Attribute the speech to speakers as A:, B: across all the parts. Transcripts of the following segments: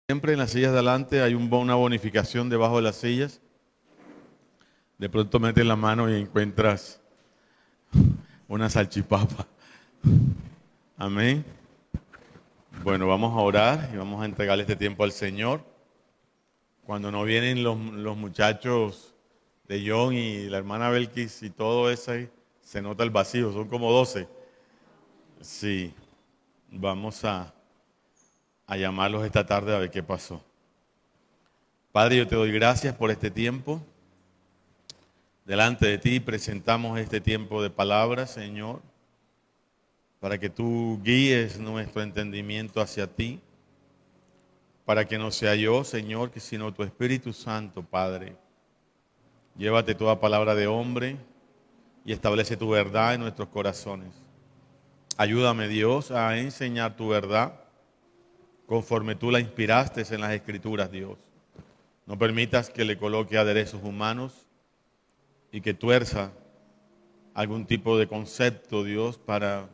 A: Siempre en las sillas de adelante hay una bonificación debajo de las sillas. De pronto metes la mano y encuentras una salchipapa. Amén. Bueno, vamos a orar y vamos a entregarle este tiempo al Señor. Cuando no vienen los muchachos de John y la hermana Belkis y todo eso, se nota el vacío, son como 12. Sí, vamos a llamarlos esta tarde a ver qué pasó. Padre, yo te doy gracias por este tiempo. Delante de ti presentamos este tiempo de palabra, Señor, para que tú guíes nuestro entendimiento hacia ti, para que no sea yo, Señor, sino tu Espíritu Santo, Padre. Llévate toda palabra de hombre y establece tu verdad en nuestros corazones. Ayúdame, Dios, a enseñar tu verdad conforme tú la inspiraste en las Escrituras, Dios. No permitas que le coloque aderezos humanos y que tuerza algún tipo de concepto, Dios, para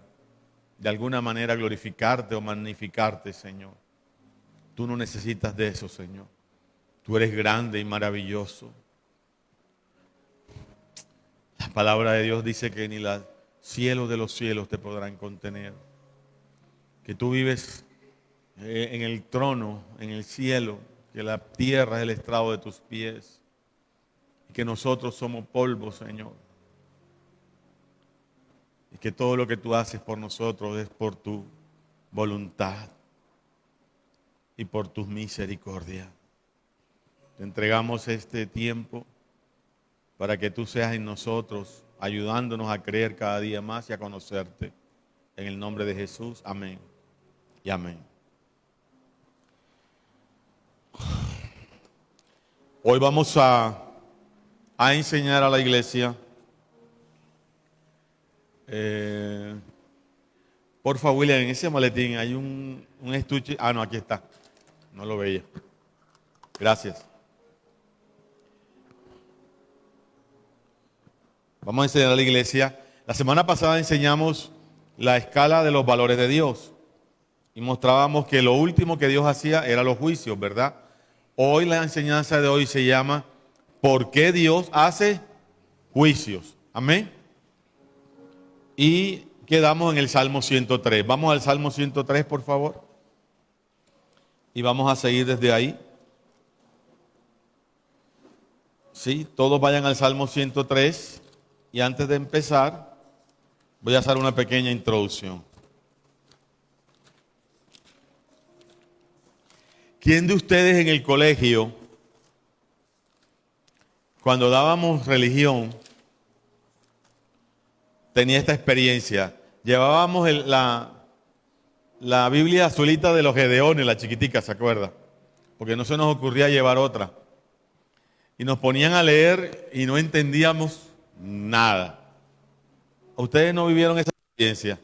A: de alguna manera glorificarte o magnificarte, Señor. Tú no necesitas de eso, Señor. Tú eres grande y maravilloso. La palabra de Dios dice que ni los cielos de los cielos te podrán contener. Que tú vives en el trono, en el cielo, que la tierra es el estrado de tus pies y que nosotros somos polvo, Señor, y que todo lo que tú haces por nosotros es por tu voluntad y por tus misericordias. Te entregamos este tiempo para que tú seas en nosotros, ayudándonos a creer cada día más y a conocerte. En el nombre de Jesús, amén y amén. Hoy vamos a enseñar a la iglesia. Por favor, William, en ese maletín hay un estuche. Ah, no, aquí está. No lo veía. Gracias. Vamos a enseñar a la iglesia. La semana pasada enseñamos la escala de los valores de Dios y mostrábamos que lo último que Dios hacía era los juicios, ¿verdad? Hoy la enseñanza de hoy se llama ¿por qué Dios hace juicios? Amén. Y quedamos en el Salmo 103. Vamos al Salmo 103, por favor. Y vamos a seguir desde ahí. Sí, todos vayan al Salmo 103. Y antes de empezar, voy a hacer una pequeña introducción. ¿Quién de ustedes en el colegio, cuando dábamos religión, tenía esta experiencia? Llevábamos la Biblia azulita de los Gedeones, la chiquitica, ¿se acuerda? Porque no se nos ocurría llevar otra. Y nos ponían a leer y no entendíamos nada. ¿Ustedes no vivieron esa experiencia?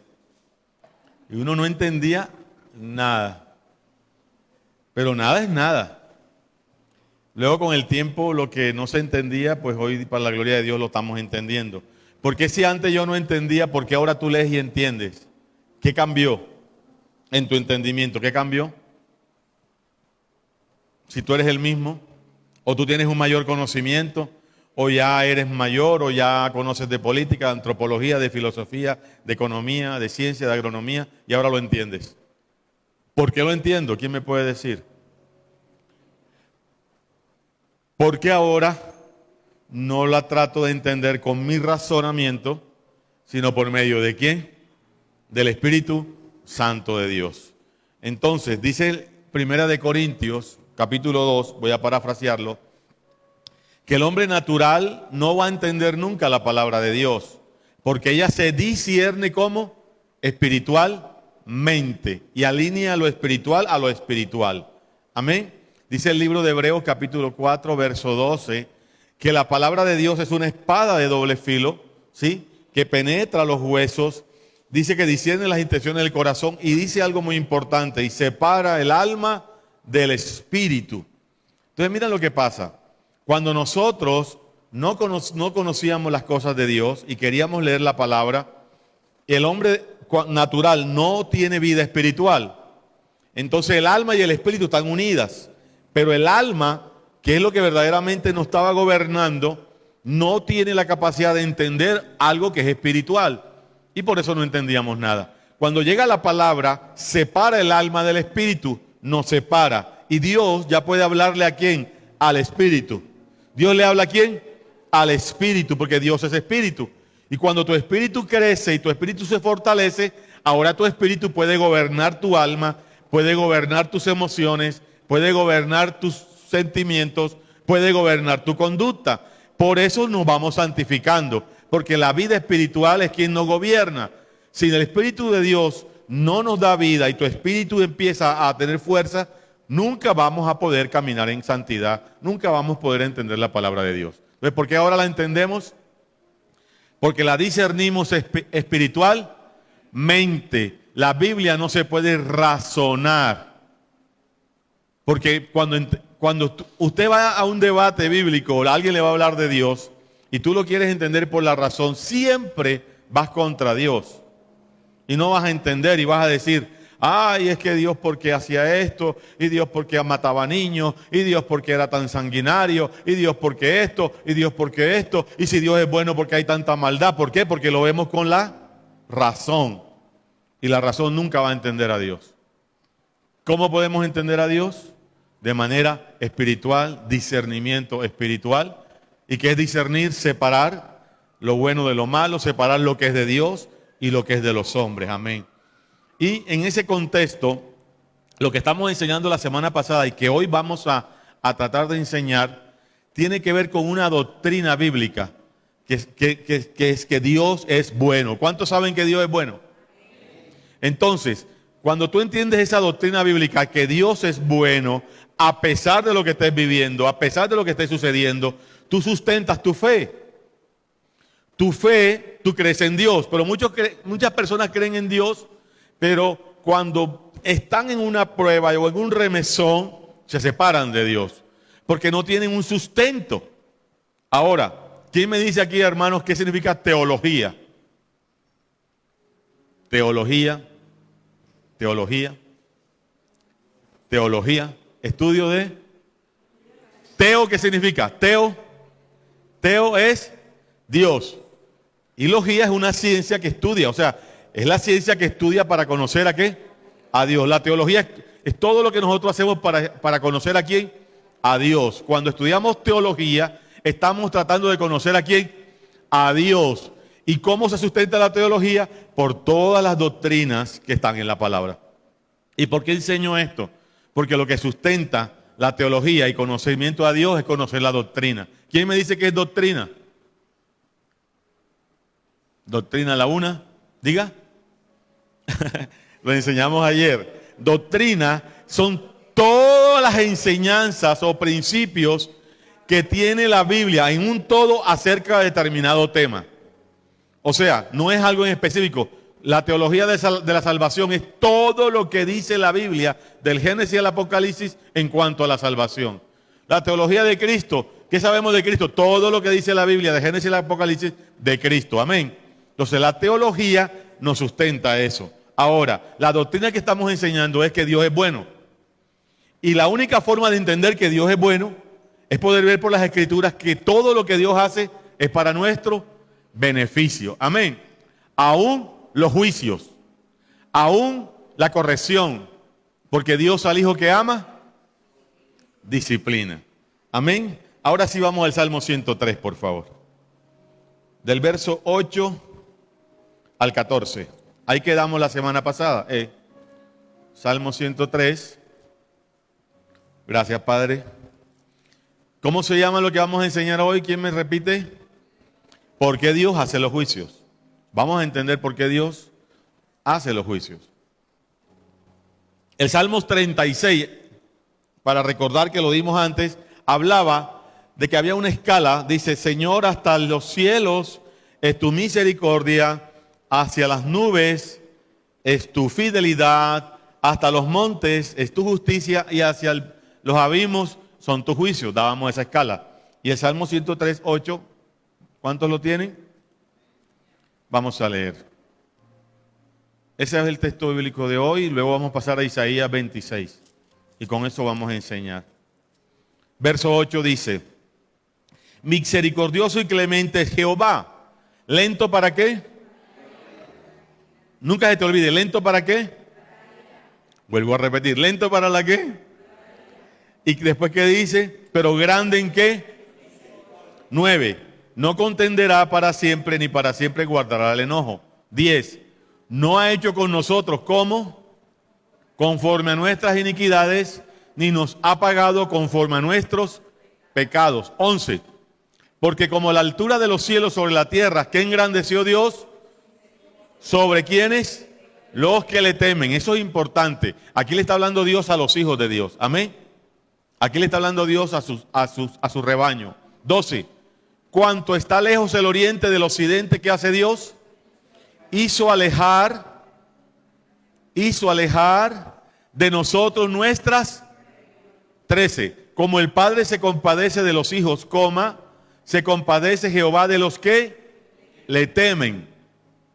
A: Y uno no entendía nada. Pero nada es nada. Luego con el tiempo lo que no se entendía, pues hoy para la gloria de Dios lo estamos entendiendo. ¿Por qué si antes yo no entendía, por qué ahora tú lees y entiendes? ¿Qué cambió en tu entendimiento? ¿Qué cambió? Si tú eres el mismo, o tú tienes un mayor conocimiento, o ya eres mayor, o ya conoces de política, de antropología, de filosofía, de economía, de ciencia, de agronomía, y ahora lo entiendes. ¿Por qué lo entiendo? ¿Quién me puede decir? Porque ahora no la trato de entender con mi razonamiento, sino por medio de ¿quién? Del Espíritu Santo de Dios. Entonces, dice Primera de Corintios, capítulo 2, voy a parafrasearlo, que el hombre natural no va a entender nunca la palabra de Dios, porque ella se discierne como espiritualmente y alinea lo espiritual a lo espiritual. Amén. Dice el libro de Hebreos capítulo 4, verso 12, que la palabra de Dios es una espada de doble filo, ¿sí? Que penetra los huesos, dice que discierne las intenciones del corazón y dice algo muy importante, y separa el alma del espíritu. Entonces mira lo que pasa. Cuando nosotros no conocíamos las cosas de Dios y queríamos leer la palabra, el hombre natural no tiene vida espiritual. Entonces el alma y el espíritu están unidas. Pero el alma, que es lo que verdaderamente nos estaba gobernando, no tiene la capacidad de entender algo que es espiritual. Y por eso no entendíamos nada. Cuando llega la palabra, separa el alma del espíritu, nos separa. Y Dios ya puede hablarle ¿a quién? Al espíritu. ¿Dios le habla a quién? Al espíritu, porque Dios es espíritu. Y cuando tu espíritu crece y tu espíritu se fortalece, ahora tu espíritu puede gobernar tu alma, puede gobernar tus emociones, puede gobernar tus sentimientos, puede gobernar tu conducta. Por eso nos vamos santificando, porque la vida espiritual es quien nos gobierna. Si el Espíritu de Dios no nos da vida y tu espíritu empieza a tener fuerza, nunca vamos a poder caminar en santidad, nunca vamos a poder entender la palabra de Dios. Entonces, ¿por qué ahora la entendemos? Porque la discernimos espiritualmente. La Biblia no se puede razonar. Porque cuando usted va a un debate bíblico, alguien le va a hablar de Dios y tú lo quieres entender por la razón, siempre vas contra Dios. Y no vas a entender y vas a decir, ay, es que Dios porque hacía esto, y Dios porque mataba niños, y Dios porque era tan sanguinario, y Dios porque esto, y Dios porque esto, y si Dios es bueno porque hay tanta maldad. ¿Por qué? Porque lo vemos con la razón. Y la razón nunca va a entender a Dios. ¿Cómo podemos entender a Dios? De manera espiritual, discernimiento espiritual. ¿Y qué es discernir? Separar lo bueno de lo malo, separar lo que es de Dios y lo que es de los hombres. Amén. Y en ese contexto, lo que estamos enseñando la semana pasada y que hoy vamos a tratar de enseñar, tiene que ver con una doctrina bíblica, que es que Dios es bueno. ¿Cuántos saben que Dios es bueno? Entonces, cuando tú entiendes esa doctrina bíblica, que Dios es bueno, a pesar de lo que estés viviendo, a pesar de lo que esté sucediendo, tú sustentas tu fe. Tu fe, tú crees en Dios, pero muchas personas creen en Dios, pero cuando están en una prueba o en un remesón, se separan de Dios, porque no tienen un sustento. Ahora, ¿quién me dice aquí, hermanos, qué significa teología? Teología, estudio de teo. ¿Qué significa? Teo es Dios. Y logía es una ciencia que estudia, o sea, es la ciencia que estudia para conocer ¿a qué? A Dios. La teología es todo lo que nosotros hacemos para conocer a quién, a Dios. Cuando estudiamos teología, estamos tratando de conocer a quién, a Dios. ¿Y cómo se sustenta la teología? Por todas las doctrinas que están en la palabra. ¿Y por qué enseño esto? Porque lo que sustenta la teología y conocimiento a Dios es conocer la doctrina. ¿Quién me dice que es doctrina? Doctrina la una, diga. Lo enseñamos ayer. Doctrina son todas las enseñanzas o principios que tiene la Biblia en un todo acerca de determinado tema. O sea, no es algo en específico. La teología de la salvación es todo lo que dice la Biblia del Génesis al Apocalipsis en cuanto a la salvación. La teología de Cristo, ¿qué sabemos de Cristo? Todo lo que dice la Biblia de Génesis al Apocalipsis de Cristo. Amén. Entonces la teología nos sustenta eso. Ahora, la doctrina que estamos enseñando es que Dios es bueno. Y la única forma de entender que Dios es bueno es poder ver por las Escrituras que todo lo que Dios hace es para nuestro beneficio. Amén. Aún los juicios, aún la corrección, porque Dios al hijo que ama, disciplina. Amén. Ahora sí vamos al Salmo 103, por favor. Del verso 8 al 14. Ahí quedamos la semana pasada. Salmo 103. Gracias, Padre. ¿Cómo se llama lo que vamos a enseñar hoy? ¿Quién me repite? ¿Por qué Dios hace los juicios? Vamos a entender por qué Dios hace los juicios. El Salmo 36, para recordar que lo dimos antes, hablaba de que había una escala. Dice, Señor, hasta los cielos es tu misericordia, hacia las nubes es tu fidelidad, hasta los montes es tu justicia y hacia los abismos son tus juicios. Dábamos esa escala. Y el Salmo 103, 8, ¿cuántos lo tienen? Vamos a leer. Ese es el texto bíblico de hoy. Luego vamos a pasar a Isaías 26. Y con eso vamos a enseñar. Verso 8 dice: misericordioso y clemente es Jehová. ¿Lento para qué? Nunca se te olvide, ¿lento para qué? Vuelvo a repetir, ¿lento para la qué? Y después que dice, pero grande en qué? 9, no contenderá para siempre, ni para siempre guardará el enojo. 10, no ha hecho con nosotros como conforme a nuestras iniquidades, ni nos ha pagado conforme a nuestros pecados. 11, porque como la altura de los cielos sobre la tierra, ¿qué engrandeció Dios? ¿Sobre quiénes? Los que le temen. Eso es importante. Aquí le está hablando Dios a los hijos de Dios. Amén. Aquí le está hablando Dios a su rebaño. 12. Cuanto está lejos el oriente del occidente, ¿qué hace Dios? Hizo alejar de nosotros nuestras. 13. Como el Padre se compadece de los hijos, se compadece Jehová de los que le temen.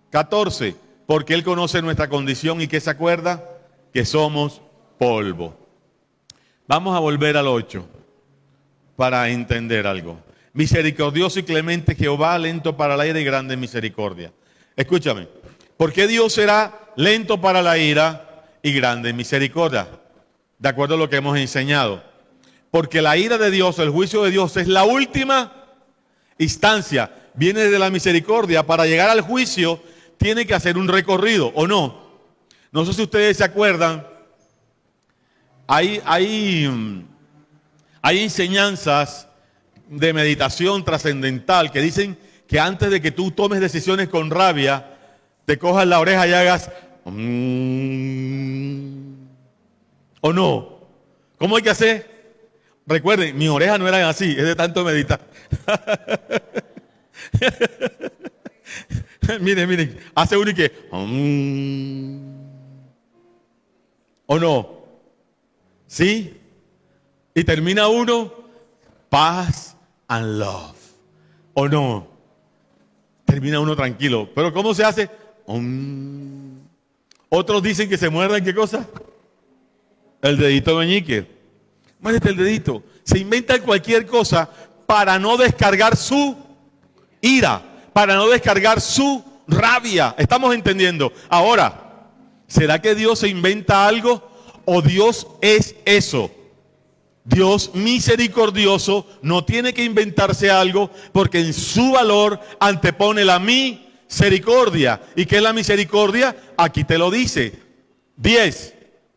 A: 14, porque Él conoce nuestra condición y que se acuerda que somos polvo. Vamos a volver al 8 para entender algo. Misericordioso y clemente Jehová, lento para la ira y grande en misericordia. Escúchame, ¿por qué Dios será lento para la ira y grande en misericordia? De acuerdo a lo que hemos enseñado. Porque la ira de Dios, el juicio de Dios es la última instancia. Viene de la misericordia. Para llegar al juicio tiene que hacer un recorrido, ¿o no? No sé si ustedes se acuerdan, hay enseñanzas de meditación trascendental que dicen que antes de que tú tomes decisiones con rabia, te cojas la oreja y hagas ¿o no? ¿Cómo hay que hacer? Recuerden, mis orejas no eran así, es de tanto meditar. Miren, hace uno y que ¿o no? ¿Sí? Y termina uno paz and love, ¿o no? Termina uno tranquilo. Pero ¿cómo se hace? Otros dicen que se muerden, ¿qué cosa? El dedito meñique. Muérdete el dedito. Se inventan cualquier cosa para no descargar su ira, para no descargar su rabia. ¿Estamos entendiendo? Ahora, ¿será que Dios se inventa algo o Dios es eso? Dios misericordioso no tiene que inventarse algo porque en su valor antepone la misericordia. ¿Y qué es la misericordia? Aquí te lo dice. 10.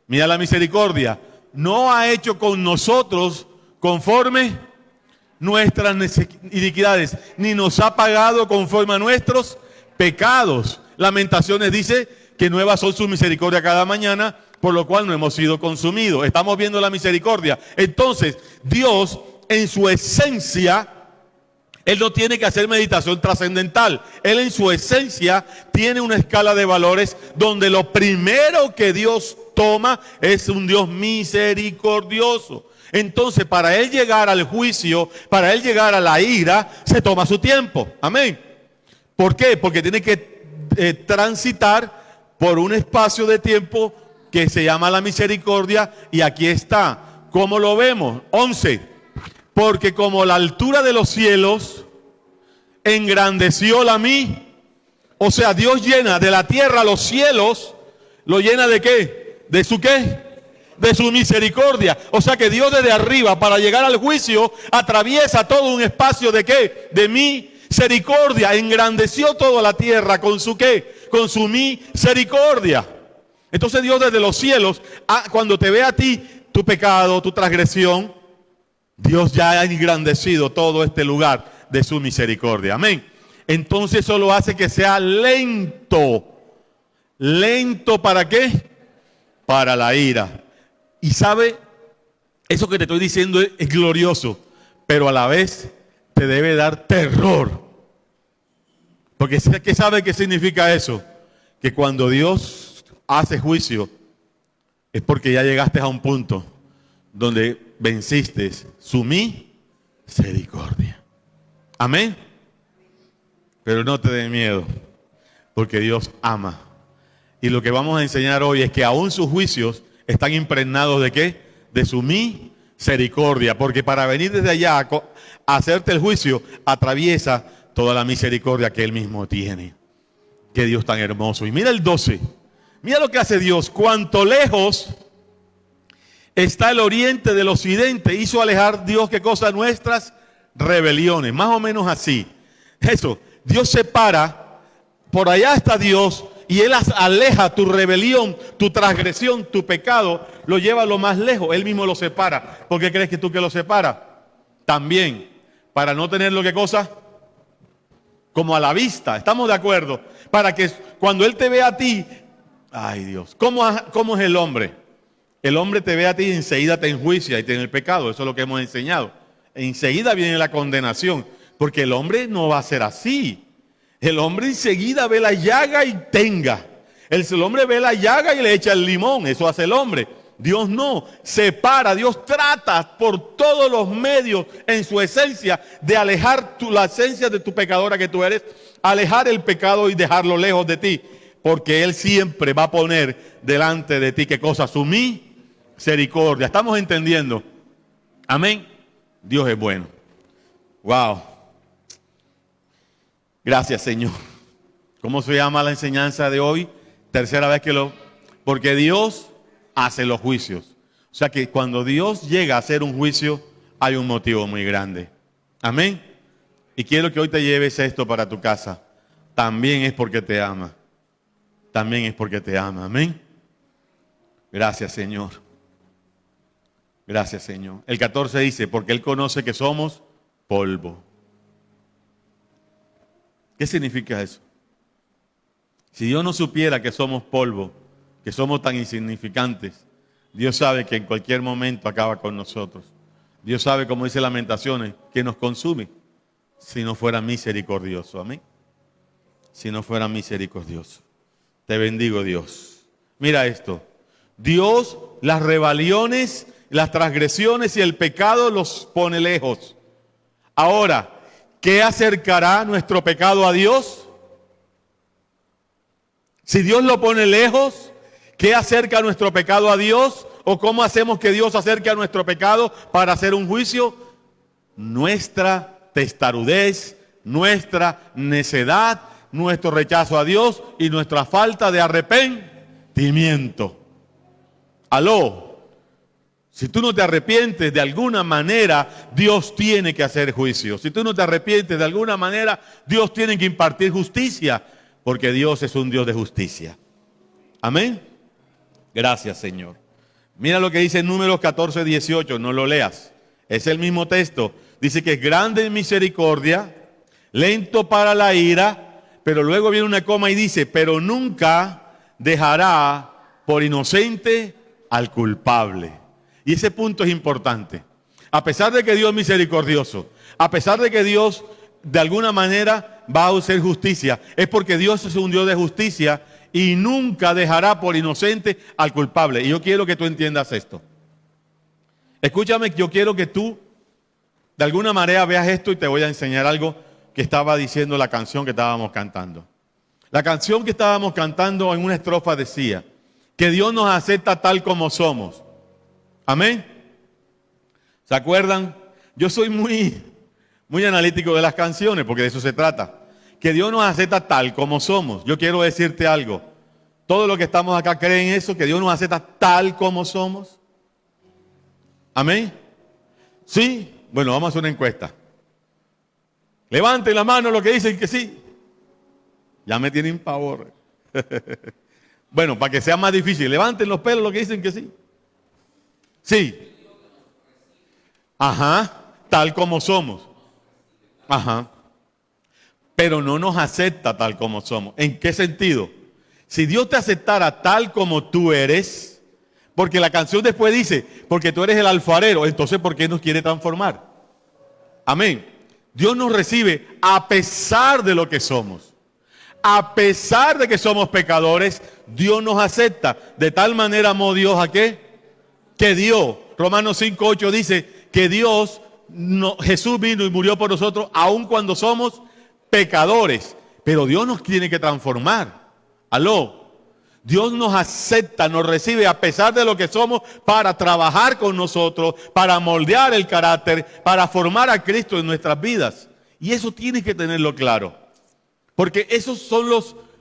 A: Mira la misericordia. No ha hecho con nosotros conforme nuestras iniquidades, ni nos ha pagado conforme a nuestros pecados. Lamentaciones dice que nuevas son sus misericordias cada mañana, por lo cual no hemos sido consumidos. Estamos viendo la misericordia. Entonces, Dios en su esencia, Él no tiene que hacer meditación trascendental. Él en su esencia tiene una escala de valores donde lo primero que Dios toma es un Dios misericordioso. Entonces, para Él llegar al juicio, para Él llegar a la ira, se toma su tiempo. Amén. ¿Por qué? Porque tiene que transitar por un espacio de tiempo que se llama la misericordia. Y aquí está. ¿Cómo lo vemos? 11. Porque como la altura de los cielos engrandeció la o sea, Dios llena de la tierra los cielos. ¿Lo llena de qué? ¿De su qué? De su misericordia. O sea que Dios desde arriba para llegar al juicio atraviesa todo un espacio de qué? De misericordia. Engrandeció toda la tierra con su qué? Con su misericordia. Entonces Dios desde los cielos, cuando te ve a ti, tu pecado, tu transgresión, Dios ya ha engrandecido todo este lugar de su misericordia. Amén. Entonces eso lo hace que sea lento. ¿Lento para qué? Para la ira. Y sabe, eso que te estoy diciendo es glorioso, pero a la vez te debe dar terror. Porque ¿qué sabe qué significa eso? Que cuando Dios hace juicio, es porque ya llegaste a un punto donde venciste su misericordia. Amén. Pero no te dé miedo, porque Dios ama Y lo que vamos a enseñar hoy es que aún sus juicios están impregnados ¿de qué? De su misericordia. Porque para venir desde allá a hacerte el juicio, atraviesa toda la misericordia que Él mismo tiene. Qué Dios tan hermoso. Y mira el 12. Mira lo que hace Dios. Cuanto lejos está el oriente del occidente, hizo alejar Dios, ¿qué cosa? Nuestras rebeliones. Más o menos así. Eso, Dios separa, por allá está Dios, y Él aleja tu rebelión, tu transgresión, tu pecado, lo lleva a lo más lejos. Él mismo lo separa. ¿Por qué crees que tú que lo separa? También, para no tenerlo, ¿qué cosa? Como a la vista. ¿Estamos de acuerdo? Para que cuando Él te vea a ti, ay Dios, ¿cómo es el hombre? El hombre te ve a ti y enseguida te enjuicia y tiene el pecado. Eso es lo que hemos enseñado. Enseguida viene la condenación. Porque el hombre no va a ser así. El hombre enseguida ve la llaga y tenga. El hombre ve la llaga y le echa el limón. Eso hace el hombre. Dios no. Separa. Dios trata por todos los medios en su esencia de alejar la esencia de tu pecadora que tú eres. Alejar el pecado y dejarlo lejos de ti. Porque Él siempre va a poner delante de ti, ¿qué cosa? Su misericordia. ¿Estamos entendiendo? Amén. Dios es bueno. Wow. Gracias, Señor. ¿Cómo se llama la enseñanza de hoy? Tercera vez porque Dios hace los juicios. O sea que cuando Dios llega a hacer un juicio, hay un motivo muy grande. Amén. Y quiero que hoy te lleves esto para tu casa. También es porque te ama. También es porque te ama. Amén. Gracias, Señor. Gracias, Señor. El 14 dice, porque Él conoce que somos polvo. ¿Qué significa eso? Si Dios no supiera que somos polvo, que somos tan insignificantes, Dios sabe que en cualquier momento acaba con nosotros. Dios sabe, como dice Lamentaciones, que nos consume si no fuera misericordioso. Amén. Si no fuera misericordioso. Te bendigo, Dios. Mira esto. Dios, las rebeliones, las transgresiones y el pecado los pone lejos. Ahora, ¿qué acercará nuestro pecado a Dios? Si Dios lo pone lejos, ¿qué acerca nuestro pecado a Dios? ¿O cómo hacemos que Dios acerque a nuestro pecado para hacer un juicio? Nuestra testarudez, nuestra necedad, nuestro rechazo a Dios y nuestra falta de arrepentimiento. Aló. Si tú no te arrepientes de alguna manera, Dios tiene que hacer juicio. Si tú no te arrepientes de alguna manera, Dios tiene que impartir justicia, porque Dios es un Dios de justicia. Amén. Gracias, Señor. Mira lo que dice en Números 14, 18, no lo leas. Es el mismo texto. Dice que es grande en misericordia, lento para la ira, pero luego viene una coma y dice, pero nunca dejará por inocente al culpable. Y ese punto es importante. A pesar de que Dios es misericordioso, a pesar de que Dios de alguna manera va a hacer justicia, es porque Dios es un Dios de justicia y nunca dejará por inocente al culpable. Y yo quiero que tú entiendas esto. Escúchame, yo quiero que tú de alguna manera veas esto y te voy a enseñar algo que estaba diciendo la canción que estábamos cantando. La canción que estábamos cantando en una estrofa decía que Dios nos acepta tal como somos. Amén. ¿Se acuerdan? Yo soy muy analítico de las canciones porque de eso se trata. Que Dios nos acepta tal como somos. Yo quiero decirte algo. Todos los que estamos acá creen eso, que Dios nos acepta tal como somos. Amén. ¿Sí? Bueno, vamos a hacer una encuesta. Levanten la mano los que dicen que sí. Ya me tienen pavor. Bueno, para que sea más difícil, levanten los pelos los que dicen que sí. Sí. Ajá, tal como somos. Ajá. Pero no nos acepta tal como somos. ¿En qué sentido? Si Dios te aceptara tal como tú eres, porque la canción después dice, porque tú eres el alfarero, entonces ¿por qué nos quiere transformar? Amén. Dios nos recibe a pesar de lo que somos. A pesar de que somos pecadores, Dios nos acepta. De tal manera amó Dios a qué? Que dio. Romanos 5:8 dice que Jesús vino y murió por nosotros aun cuando somos pecadores. Pero Dios nos tiene que transformar. Aló. Dios nos acepta, nos recibe a pesar de lo que somos para trabajar con nosotros, para moldear el carácter, para formar a Cristo en nuestras vidas. Y eso tienes que tenerlo claro. Porque esos son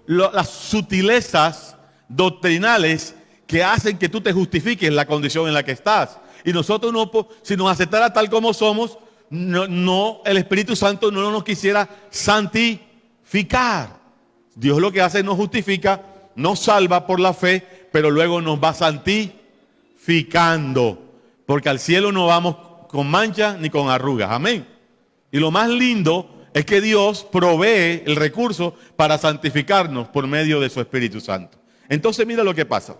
A: las sutilezas doctrinales que hacen que tú te justifiques la condición en la que estás. Y nosotros no, si nos aceptara tal como somos, el Espíritu Santo no nos quisiera santificar. Dios lo que hace es nos justifica, nos salva por la fe, pero luego nos va santificando. Porque al cielo no vamos con mancha ni con arrugas. Amén. Y lo más lindo es que Dios provee el recurso para santificarnos por medio de su Espíritu Santo. Entonces mira lo que pasa.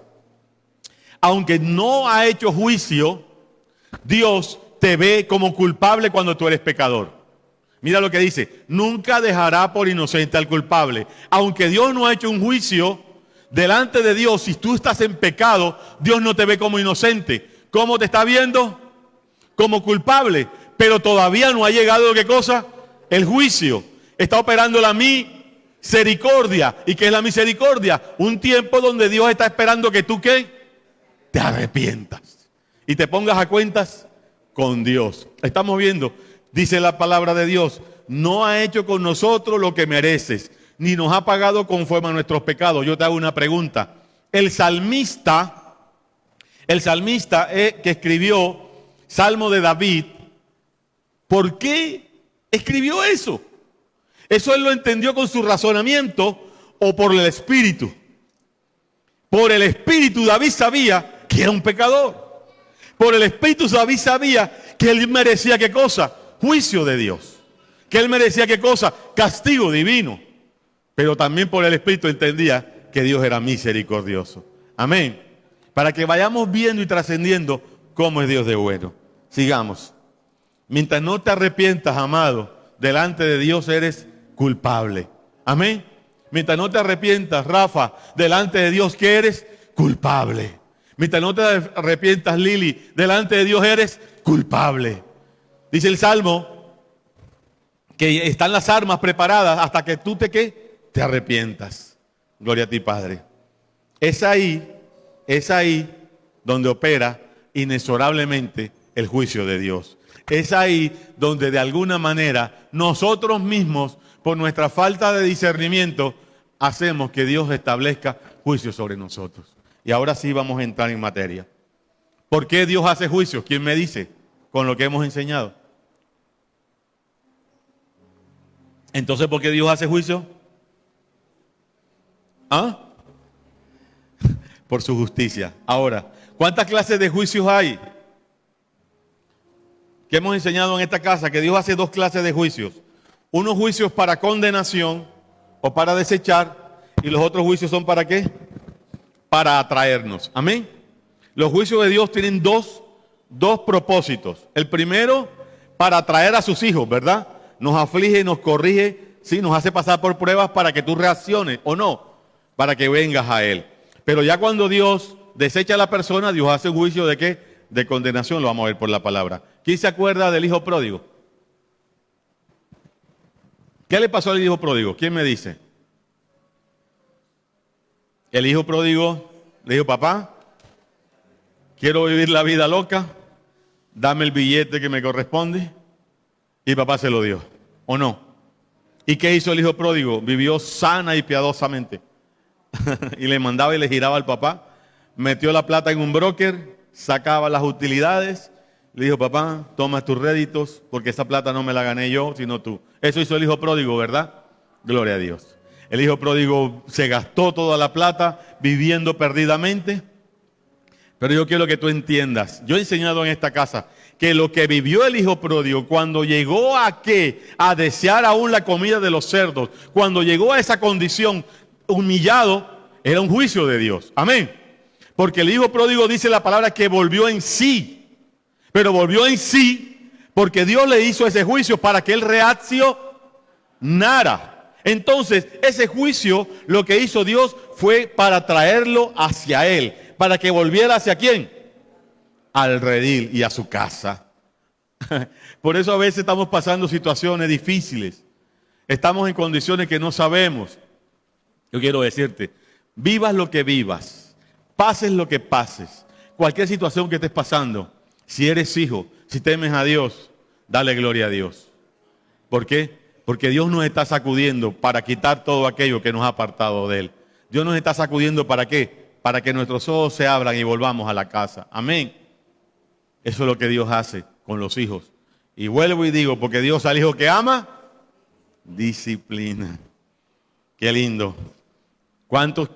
A: Aunque no ha hecho juicio, Dios te ve como culpable cuando tú eres pecador. Mira lo que dice, nunca dejará por inocente al culpable. Aunque Dios no ha hecho un juicio, delante de Dios, si tú estás en pecado, Dios no te ve como inocente. ¿Cómo te está viendo? Como culpable. Pero todavía no ha llegado, ¿qué cosa? El juicio. Está operando la misericordia. ¿Y qué es la misericordia? Un tiempo donde Dios está esperando que tú, ¿qué? Te arrepientas y te pongas a cuentas con Dios. Estamos viendo, dice la palabra de Dios, no ha hecho con nosotros lo que mereces, ni nos ha pagado conforme a nuestros pecados. Yo te hago una pregunta. El salmista que escribió Salmo de David, ¿por qué escribió eso? ¿Eso él lo entendió con su razonamiento o por el Espíritu? Por el Espíritu David sabía que era un pecador. Por el Espíritu David sabía que él merecía ¿qué cosa? Juicio de Dios. Que él merecía ¿qué cosa? Castigo divino. Pero también por el Espíritu entendía que Dios era misericordioso. Amén. Para que vayamos viendo y trascendiendo cómo es Dios de bueno. Sigamos. Mientras no te arrepientas, amado, delante de Dios eres culpable. Amén. Mientras no te arrepientas, Rafa, delante de Dios, ¿qué eres? Culpable. Mientras no te arrepientas, Lili, delante de Dios eres culpable. Dice el Salmo que están las armas preparadas hasta que tú te arrepientas. Gloria a ti, Padre. Es ahí donde opera inexorablemente el juicio de Dios. Es ahí donde de alguna manera nosotros mismos, por nuestra falta de discernimiento, hacemos que Dios establezca juicio sobre nosotros. Y ahora sí vamos a entrar en materia. ¿Por qué Dios hace juicios? ¿Quién me dice? Con lo que hemos enseñado. Entonces, ¿por qué Dios hace juicio? ¿Ah? Por su justicia. Ahora, ¿cuántas clases de juicios hay? Que hemos enseñado en esta casa que Dios hace dos clases de juicios. Unos juicios para condenación o para desechar, y los otros juicios son ¿para qué? Para atraernos. Amén. Los juicios de Dios tienen dos propósitos. El primero, para atraer a sus hijos, ¿verdad? Nos aflige, nos corrige, sí, nos hace pasar por pruebas para que tú reacciones o no, para que vengas a Él. Pero ya cuando Dios desecha a la persona, Dios hace un juicio ¿de qué? De condenación, lo vamos a ver por la palabra. ¿Quién se acuerda del hijo pródigo? ¿Qué le pasó al hijo pródigo? ¿Quién me dice? El hijo pródigo le dijo, papá, quiero vivir la vida loca, dame el billete que me corresponde. Y papá se lo dio, ¿o no? ¿Y qué hizo el hijo pródigo? Vivió sana y piadosamente. Y le mandaba y le giraba al papá. Metió la plata en un broker, sacaba las utilidades. Le dijo, papá, toma tus réditos, porque esa plata no me la gané yo, sino tú. Eso hizo el hijo pródigo, ¿verdad? Gloria a Dios. El hijo pródigo se gastó toda la plata viviendo perdidamente. Pero yo quiero que tú entiendas, yo he enseñado en esta casa, que lo que vivió el hijo pródigo cuando llegó a ¿qué? A desear aún la comida de los cerdos, cuando llegó a esa condición humillado, era un juicio de Dios. Amén. Porque el hijo pródigo dice la palabra que volvió en sí, pero volvió en sí porque Dios le hizo ese juicio para que él reaccionara. Entonces, ese juicio, lo que hizo Dios fue para traerlo hacia él, para que volviera hacia quién, al redil y a su casa. Por eso a veces estamos pasando situaciones difíciles. Estamos en condiciones que no sabemos. Yo quiero decirte, Vivas lo que vivas, pases lo que pases, cualquier situación que estés pasando, si eres hijo, si temes a Dios, dale gloria a Dios. ¿Por qué? Porque Dios nos está sacudiendo para quitar todo aquello que nos ha apartado de Él. Dios nos está sacudiendo ¿para qué? Para que nuestros ojos se abran y volvamos a la casa. Amén. Eso es lo que Dios hace con los hijos. Y vuelvo y digo, porque Dios al hijo que ama, disciplina. Qué lindo. ¿Cuántos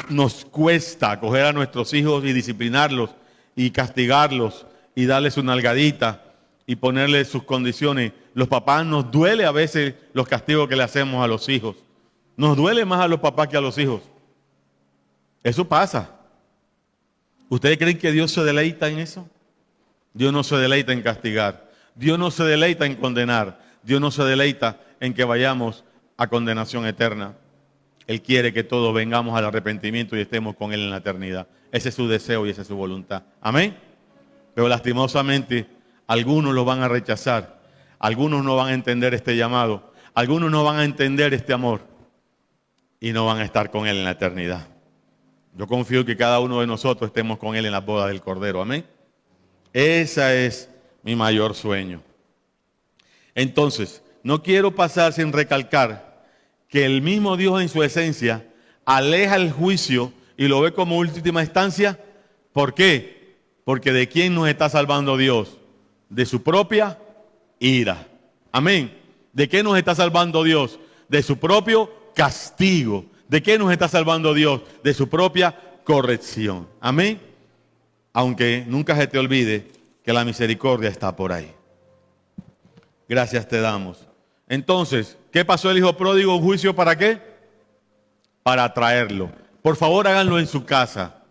A: nos cuesta coger a nuestros hijos y disciplinarlos y castigarlos y darles una nalgadita y ponerles sus condiciones? Los papás nos duele a veces los castigos que le hacemos a los hijos. Nos duele más a los papás que a los hijos. Eso pasa. ¿Ustedes creen que Dios se deleita en eso? Dios no se deleita en castigar. Dios no se deleita en condenar. Dios no se deleita en que vayamos a condenación eterna. Él quiere que todos vengamos al arrepentimiento y estemos con Él en la eternidad. Ese es su deseo y esa es su voluntad. Amén. Pero lastimosamente algunos lo van a rechazar. Algunos no van a entender este llamado. Algunos no van a entender este amor. Y no van a estar con Él en la eternidad. Yo confío que cada uno de nosotros estemos con Él en la boda del Cordero. Amén. Ese es mi mayor sueño. Entonces, no quiero pasar sin recalcar que el mismo Dios en su esencia aleja el juicio y lo ve como última instancia. ¿Por qué? Porque ¿de quién nos está salvando Dios? De su propia ira. Amén. ¿De qué nos está salvando Dios? De su propio castigo. ¿De qué nos está salvando Dios? De su propia corrección. Amén. Aunque nunca se te olvide que la misericordia está por ahí. Gracias te damos. Entonces, ¿qué pasó el hijo pródigo? ¿Un juicio para qué? Para atraerlo. Por favor, háganlo en su casa.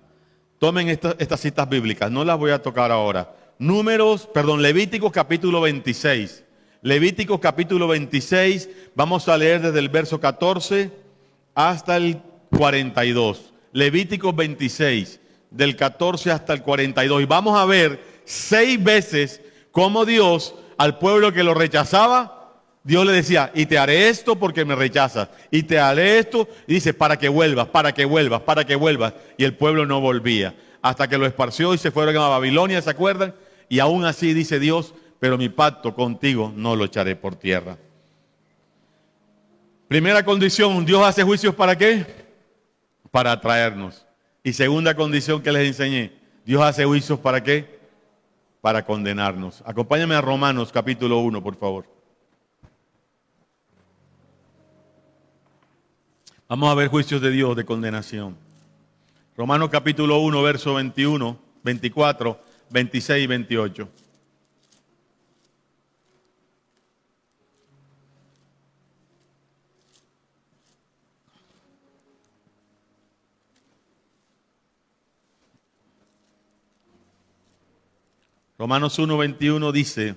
A: Tomen estas citas bíblicas. No las voy a tocar ahora. Levíticos capítulo 26. Levíticos capítulo 26. Vamos a leer desde el verso 14 hasta el 42. Levíticos 26. Del 14 hasta el 42. Y vamos a ver 6 veces cómo Dios al pueblo que lo rechazaba, Dios le decía, y te haré esto porque me rechazas, y te haré esto, y dice, para que vuelvas, para que vuelvas, para que vuelvas. Y el pueblo no volvía, hasta que lo esparció y se fueron a Babilonia, ¿se acuerdan? Y aún así dice Dios, pero mi pacto contigo no lo echaré por tierra. Primera condición, Dios hace juicios ¿para qué? Para atraernos. Y segunda condición que les enseñé, Dios hace juicios ¿para qué? Para condenarnos. Acompáñame a Romanos capítulo 1, por favor. Vamos a ver juicios de Dios de condenación. Romanos capítulo 1, verso 21, 24, 26 y 28. Romanos 1, 21 dice,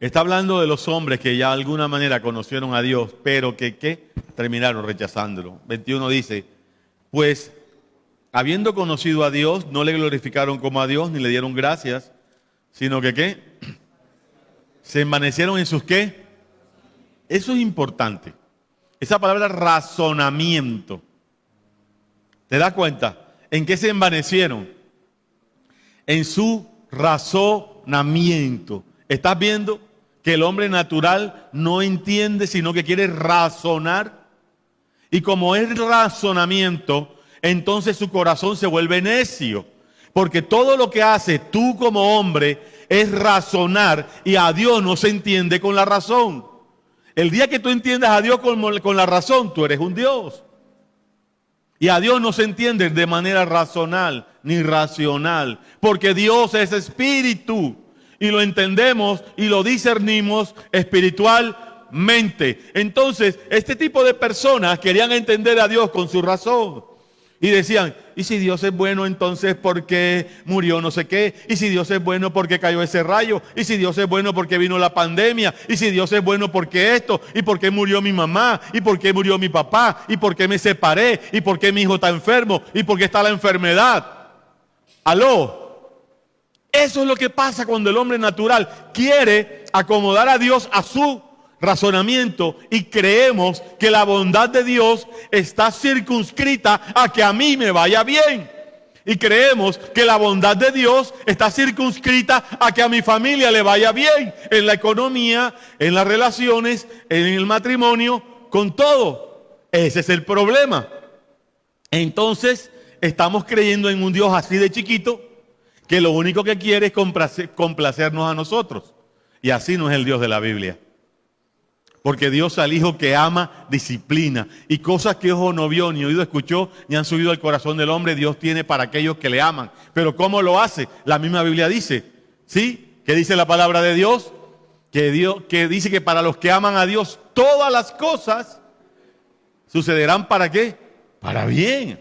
A: está hablando de los hombres que ya de alguna manera conocieron a Dios, pero que ¿qué? Terminaron rechazándolo. 21 dice, pues habiendo conocido a Dios, no le glorificaron como a Dios, ni le dieron gracias, sino que ¿qué? Se envanecieron en sus ¿qué? Eso es importante. Esa palabra razonamiento. ¿Te das cuenta? ¿En qué se envanecieron? En su razonamiento. ¿Estás viendo que el hombre natural no entiende, sino que quiere razonar? Y como es razonamiento, entonces su corazón se vuelve necio. Porque todo lo que haces tú como hombre es razonar, y a Dios no se entiende con la razón. El día que tú entiendas a Dios con la razón, tú eres un Dios. Y a Dios no se entiende de manera racional ni racional, porque Dios es espíritu y lo entendemos y lo discernimos espiritualmente. Entonces, este tipo de personas querían entender a Dios con su razón. Y decían, ¿y si Dios es bueno, entonces por qué murió no sé qué? ¿Y si Dios es bueno, por qué cayó ese rayo? ¿Y si Dios es bueno, porque vino la pandemia? ¿Y si Dios es bueno, por qué esto? ¿Y por qué murió mi mamá? ¿Y por qué murió mi papá? ¿Y por qué me separé? ¿Y por qué mi hijo está enfermo? ¿Y por qué está la enfermedad? ¿Aló? Eso es lo que pasa cuando el hombre natural quiere acomodar a Dios a su razonamiento y creemos que la bondad de Dios está circunscrita a que a mí me vaya bien. Y creemos que la bondad de Dios está circunscrita a que a mi familia le vaya bien, en la economía, en las relaciones, en el matrimonio, con todo. Ese es el problema. Entonces, estamos creyendo en un Dios así de chiquito, que lo único que quiere es complacernos a nosotros. Y así no es el Dios de la Biblia. Porque Dios al Hijo que ama, disciplina. Y cosas que ojo no vio, ni oído escuchó, ni han subido al corazón del hombre, Dios tiene para aquellos que le aman. Pero ¿cómo lo hace? La misma Biblia dice, ¿sí? ¿Qué dice la palabra de Dios? Que dice que para los que aman a Dios, todas las cosas sucederán ¿para qué? Para bien.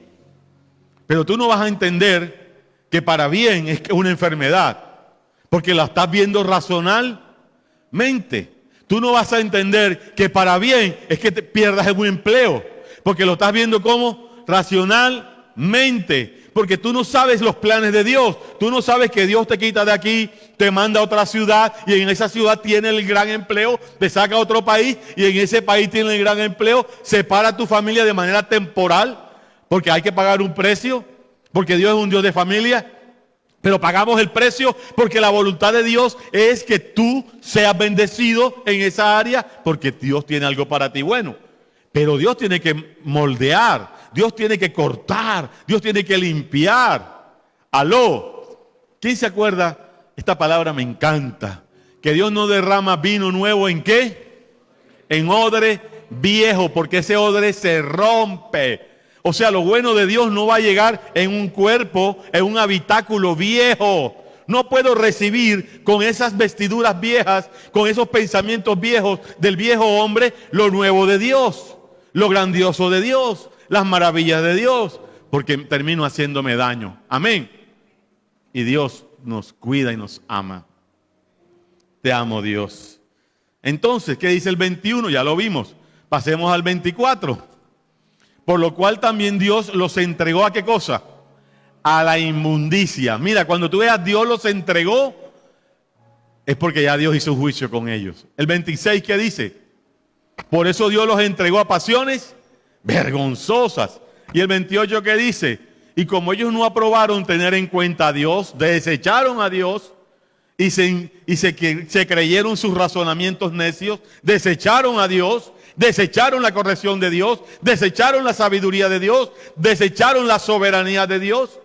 A: Pero tú no vas a entender que para bien es una enfermedad. Porque la estás viendo racionalmente. Tú no vas a entender que para bien es que te pierdas un empleo, porque lo estás viendo como racionalmente, porque tú no sabes los planes de Dios. Tú no sabes que Dios te quita de aquí, te manda a otra ciudad y en esa ciudad tiene el gran empleo, te saca a otro país y en ese país tiene el gran empleo, separa a tu familia de manera temporal, porque hay que pagar un precio, porque Dios es un Dios de familia. Pero pagamos el precio porque la voluntad de Dios es que tú seas bendecido en esa área porque Dios tiene algo para ti bueno. Pero Dios tiene que moldear, Dios tiene que cortar, Dios tiene que limpiar. Aló, ¿quién se acuerda? Esta palabra me encanta. Que Dios no derrama vino nuevo ¿en qué? En odre viejo, porque ese odre se rompe. O sea, lo bueno de Dios no va a llegar en un cuerpo, en un habitáculo viejo. No puedo recibir con esas vestiduras viejas, con esos pensamientos viejos del viejo hombre, lo nuevo de Dios, lo grandioso de Dios, las maravillas de Dios, porque termino haciéndome daño. Amén. Y Dios nos cuida y nos ama. Te amo, Dios. Entonces, ¿qué dice el 21? Ya lo vimos. Pasemos al 24. Por lo cual también Dios los entregó ¿a qué cosa? A la inmundicia. Mira, cuando tú veas Dios los entregó, es porque ya Dios hizo juicio con ellos. El 26, ¿qué dice? Por eso Dios los entregó a pasiones vergonzosas. Y el 28, ¿qué dice? Y como ellos no aprobaron tener en cuenta a Dios, desecharon a Dios y se creyeron sus razonamientos necios, desecharon a Dios, desecharon la corrección de Dios, desecharon la sabiduría de Dios, desecharon la soberanía de Dios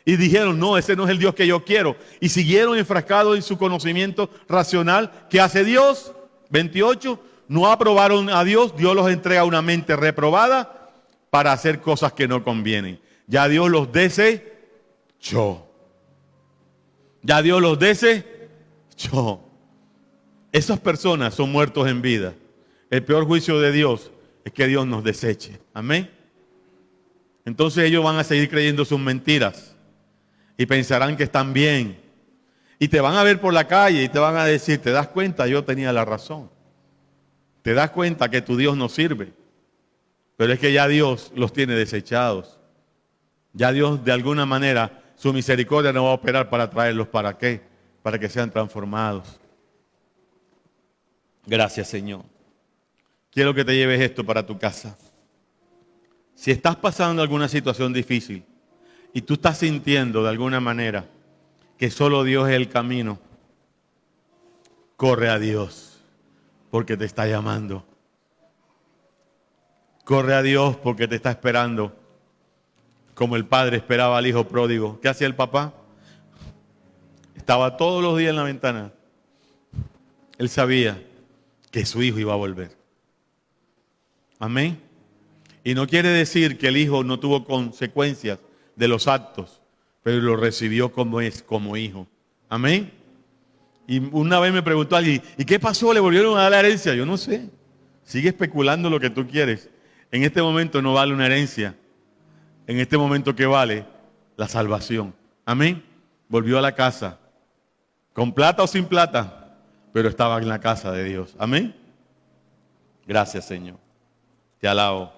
A: y dijeron, no, ese no es el Dios que yo quiero. Y siguieron enfrascados en su conocimiento racional. ¿Qué hace Dios? 28, no aprobaron a Dios, Dios los entrega a una mente reprobada para hacer cosas que no convienen. Ya Dios los desechó. Ya Dios los desechó. Esas personas son muertos en vida. El peor juicio de Dios es que Dios nos deseche. Amén. Entonces ellos van a seguir creyendo sus mentiras y pensarán que están bien. Y te van a ver por la calle y te van a decir, ¿te das cuenta? Yo tenía la razón. ¿Te das cuenta que tu Dios no sirve? Pero es que ya Dios los tiene desechados. Ya Dios de alguna manera, su misericordia no va a operar para traerlos. ¿Para qué? Para que sean transformados. Gracias, Señor. Quiero que te lleves esto para tu casa. Si estás pasando alguna situación difícil y tú estás sintiendo de alguna manera que solo Dios es el camino, corre a Dios porque te está llamando. Corre a Dios porque te está esperando. Como el padre esperaba al hijo pródigo. ¿Qué hacía el papá? Estaba todos los días en la ventana. Él sabía que su hijo iba a volver. Amén. Y no quiere decir que el hijo no tuvo consecuencias de los actos, pero lo recibió como es, como hijo. Amén. Y una vez me preguntó alguien, ¿y qué pasó? ¿Le volvieron a dar la herencia? Yo no sé. Sigue especulando lo que tú quieres. En este momento no vale una herencia. En este momento, ¿qué vale? La salvación. Amén. Volvió a la casa. Con plata o sin plata, pero estaba en la casa de Dios. Amén. Gracias, Señor. Te alabo.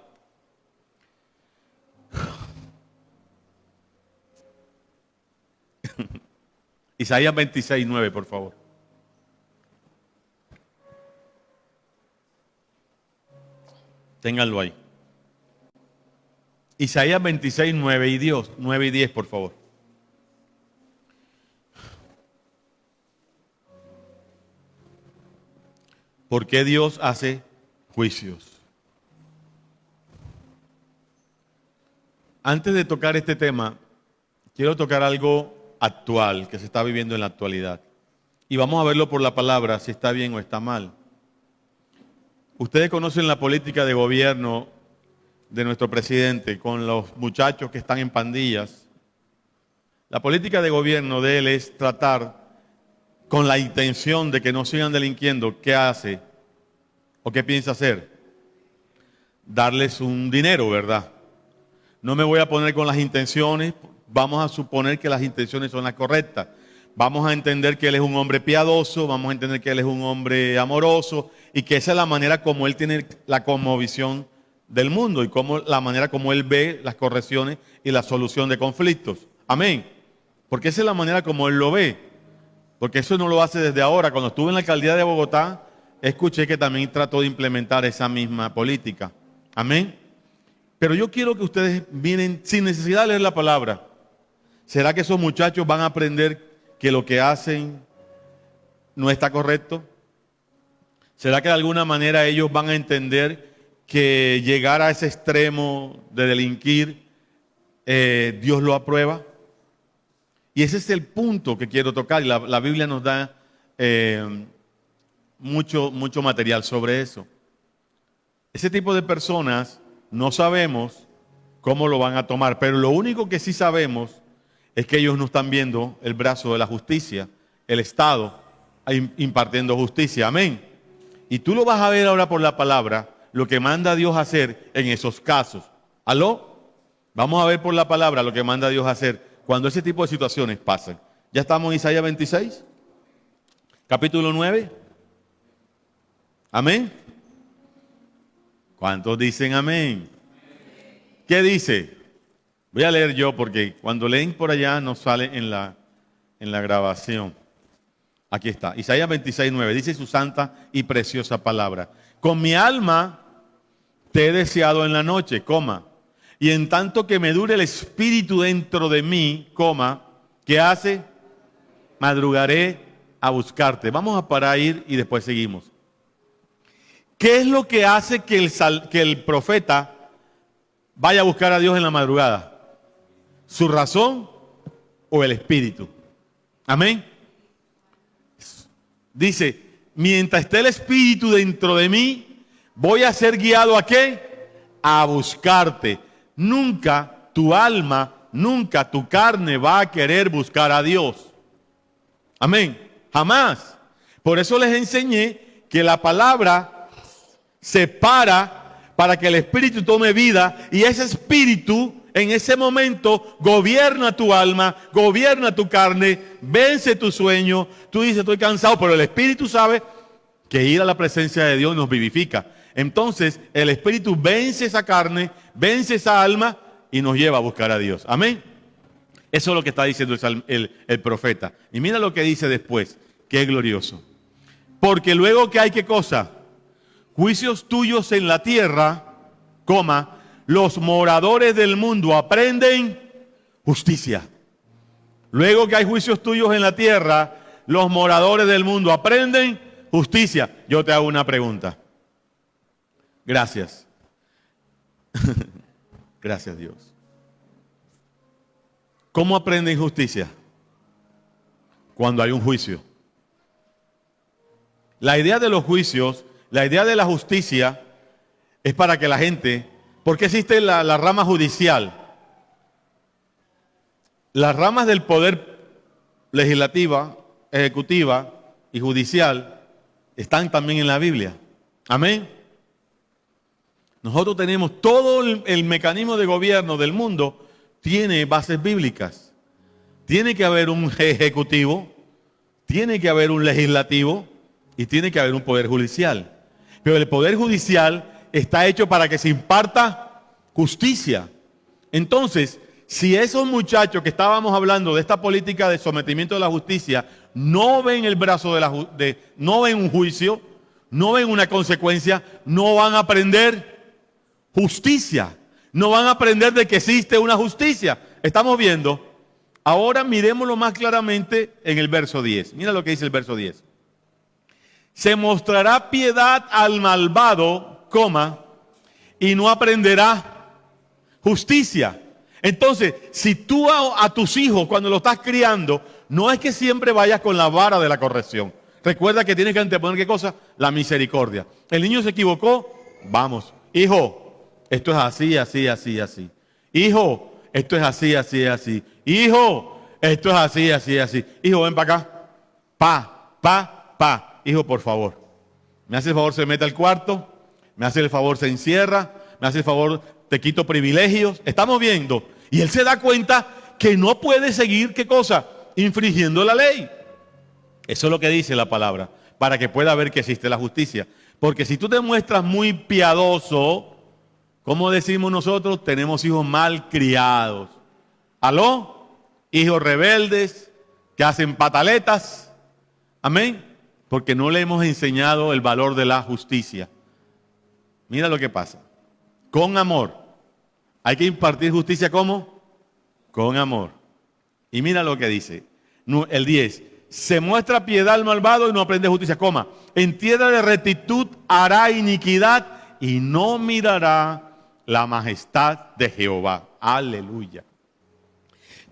A: Isaías 26:9, por favor. Ténganlo ahí. Isaías 26, 9 y 10, por favor. ¿Por qué Dios hace juicios? Antes de tocar este tema, quiero tocar algo actual, que se está viviendo en la actualidad. Y vamos a verlo por la palabra, si está bien o está mal. Ustedes conocen la política de gobierno de nuestro presidente con los muchachos que están en pandillas. La política de gobierno de él es tratar con la intención de que no sigan delinquiendo. ¿Qué hace? ¿O qué piensa hacer? Darles un dinero, ¿verdad? No me voy a poner con las intenciones. Vamos a suponer que las intenciones son las correctas. Vamos a entender que él es un hombre piadoso, vamos a entender que él es un hombre amoroso y que esa es la manera como él tiene la cosmovisión del mundo y la manera como él ve las correcciones y la solución de conflictos. Amén. Porque esa es la manera como él lo ve. Porque eso no lo hace desde ahora. Cuando estuve en la alcaldía de Bogotá, escuché que también trató de implementar esa misma política. Amén. Pero yo quiero que ustedes miren sin necesidad de leer la palabra. ¿Será que esos muchachos van a aprender que lo que hacen no está correcto? ¿Será que de alguna manera ellos van a entender que llegar a ese extremo de delinquir, Dios lo aprueba? Y ese es el punto que quiero tocar. Y la Biblia nos da mucho material sobre eso. Ese tipo de personas no sabemos cómo lo van a tomar, pero lo único que sí sabemos es que ellos no están viendo el brazo de la justicia, el Estado impartiendo justicia. Amén. Y tú lo vas a ver ahora por la palabra, lo que manda Dios a hacer en esos casos. ¿Aló? Vamos a ver por la palabra lo que manda Dios a hacer cuando ese tipo de situaciones pasan. ¿Ya estamos en Isaías 26? Capítulo 9. ¿Amén? ¿Cuántos dicen amén? ¿Qué dice? Voy a leer yo porque cuando leen por allá no sale en la grabación. Aquí está, Isaías 26, 9. Dice su santa y preciosa palabra. Con mi alma te he deseado en la noche, coma. Y en tanto que me dure el espíritu dentro de mí, coma, ¿qué hace? Madrugaré a buscarte. Vamos a parar ahí y después seguimos. ¿Qué es lo que hace que el profeta vaya a buscar a Dios en la madrugada? ¿Su razón o el espíritu? Amén. Dice, mientras esté el espíritu dentro de mí, voy a ser guiado ¿a qué? A buscarte. Nunca tu alma, nunca tu carne va a querer buscar a Dios. Amén. Jamás. Por eso les enseñé que la palabra se para que el espíritu tome vida y ese espíritu en ese momento gobierna tu alma, gobierna tu carne, vence tu sueño. Tú dices, estoy cansado, pero el espíritu sabe que ir a la presencia de Dios nos vivifica. Entonces, el espíritu vence esa carne, vence esa alma y nos lleva a buscar a Dios. Amén. Eso es lo que está diciendo el profeta. Y mira lo que dice después, que es glorioso. Porque luego que hay, ¿qué cosa? Juicios tuyos en la tierra, coma, los moradores del mundo aprenden justicia. Luego que hay juicios tuyos en la tierra, los moradores del mundo aprenden justicia. Yo te hago una pregunta. Gracias. Gracias, Dios. ¿Cómo aprenden justicia? Cuando hay un juicio. La idea de los juicios, la idea de la justicia es para que la gente... ¿Por qué existe la rama judicial? Las ramas del poder legislativa, ejecutiva y judicial están también en la Biblia. Amén. Nosotros tenemos todo el mecanismo de gobierno del mundo, tiene bases bíblicas. Tiene que haber un ejecutivo, tiene que haber un legislativo y tiene que haber un poder judicial. Pero el poder judicial está hecho para que se imparta justicia. Entonces, si esos muchachos que estábamos hablando de esta política de sometimiento de la justicia no ven el brazo no ven un juicio, no ven una consecuencia, no van a aprender justicia. No van a aprender de que existe una justicia. Estamos viendo. Ahora miremoslo más claramente en el verso 10. Mira lo que dice el verso 10. Se mostrará piedad al malvado, coma, y no aprenderá justicia. Entonces, si tú a tus hijos, cuando los estás criando, no es que siempre vayas con la vara de la corrección. Recuerda que tienes que anteponer, ¿qué cosa? La misericordia. El niño se equivocó, vamos. Hijo, esto es así, así, así, así. Hijo, esto es así, así, así. Hijo, esto es así, así, así. Hijo, ven para acá. Pa. Hijo, por favor. Me hace el favor, se mete al cuarto. Me hace el favor, se encierra. Me hace el favor, te quito privilegios. Estamos viendo. Y él se da cuenta que no puede seguir, ¿qué cosa? Infringiendo la ley. Eso es lo que dice la palabra. Para que pueda ver que existe la justicia. Porque si tú te muestras muy piadoso, como decimos nosotros, tenemos hijos mal criados. ¿Aló? Hijos rebeldes que hacen pataletas. Amén. Porque no le hemos enseñado el valor de la justicia. Mira lo que pasa. Con amor. Hay que impartir justicia, ¿cómo? Con amor. Y mira lo que dice. El 10. Se muestra piedad al malvado y no aprende justicia, coma. En tierra de rectitud hará iniquidad y no mirará la majestad de Jehová. Aleluya.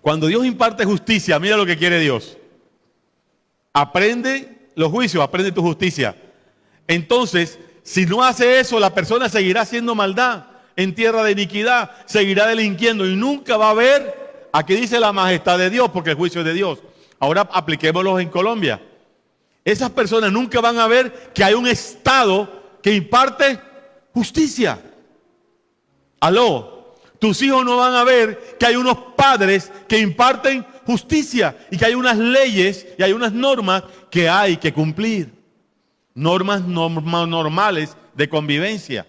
A: Cuando Dios imparte justicia, mira lo que quiere Dios. Aprende los juicios, aprende tu justicia. Entonces, si no hace eso, la persona seguirá haciendo maldad en tierra de iniquidad, seguirá delinquiendo y nunca va a ver, aquí dice la majestad de Dios, porque el juicio es de Dios. Ahora apliquémoslo en Colombia. Esas personas nunca van a ver que hay un Estado que imparte justicia. Aló, tus hijos no van a ver que hay unos padres que imparten justicia y que hay unas leyes y hay unas normas que hay que cumplir. Normas normales de convivencia.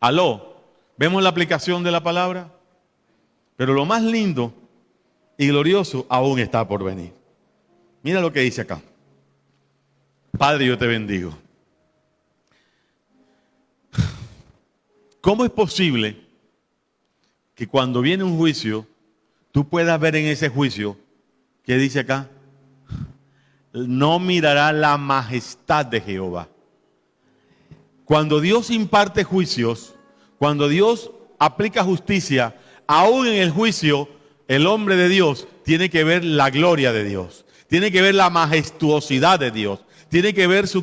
A: Aló, ¿vemos la aplicación de la palabra? Pero lo más lindo y glorioso aún está por venir. Mira lo que dice acá. Padre, yo te bendigo. ¿Cómo es posible que cuando viene un juicio, tú puedas ver en ese juicio, ¿qué dice acá? No mirará la majestad de Jehová. Cuando Dios imparte juicios, cuando Dios aplica justicia, aún en el juicio, el hombre de Dios tiene que ver la gloria de Dios, tiene que ver la majestuosidad de Dios, tiene que ver su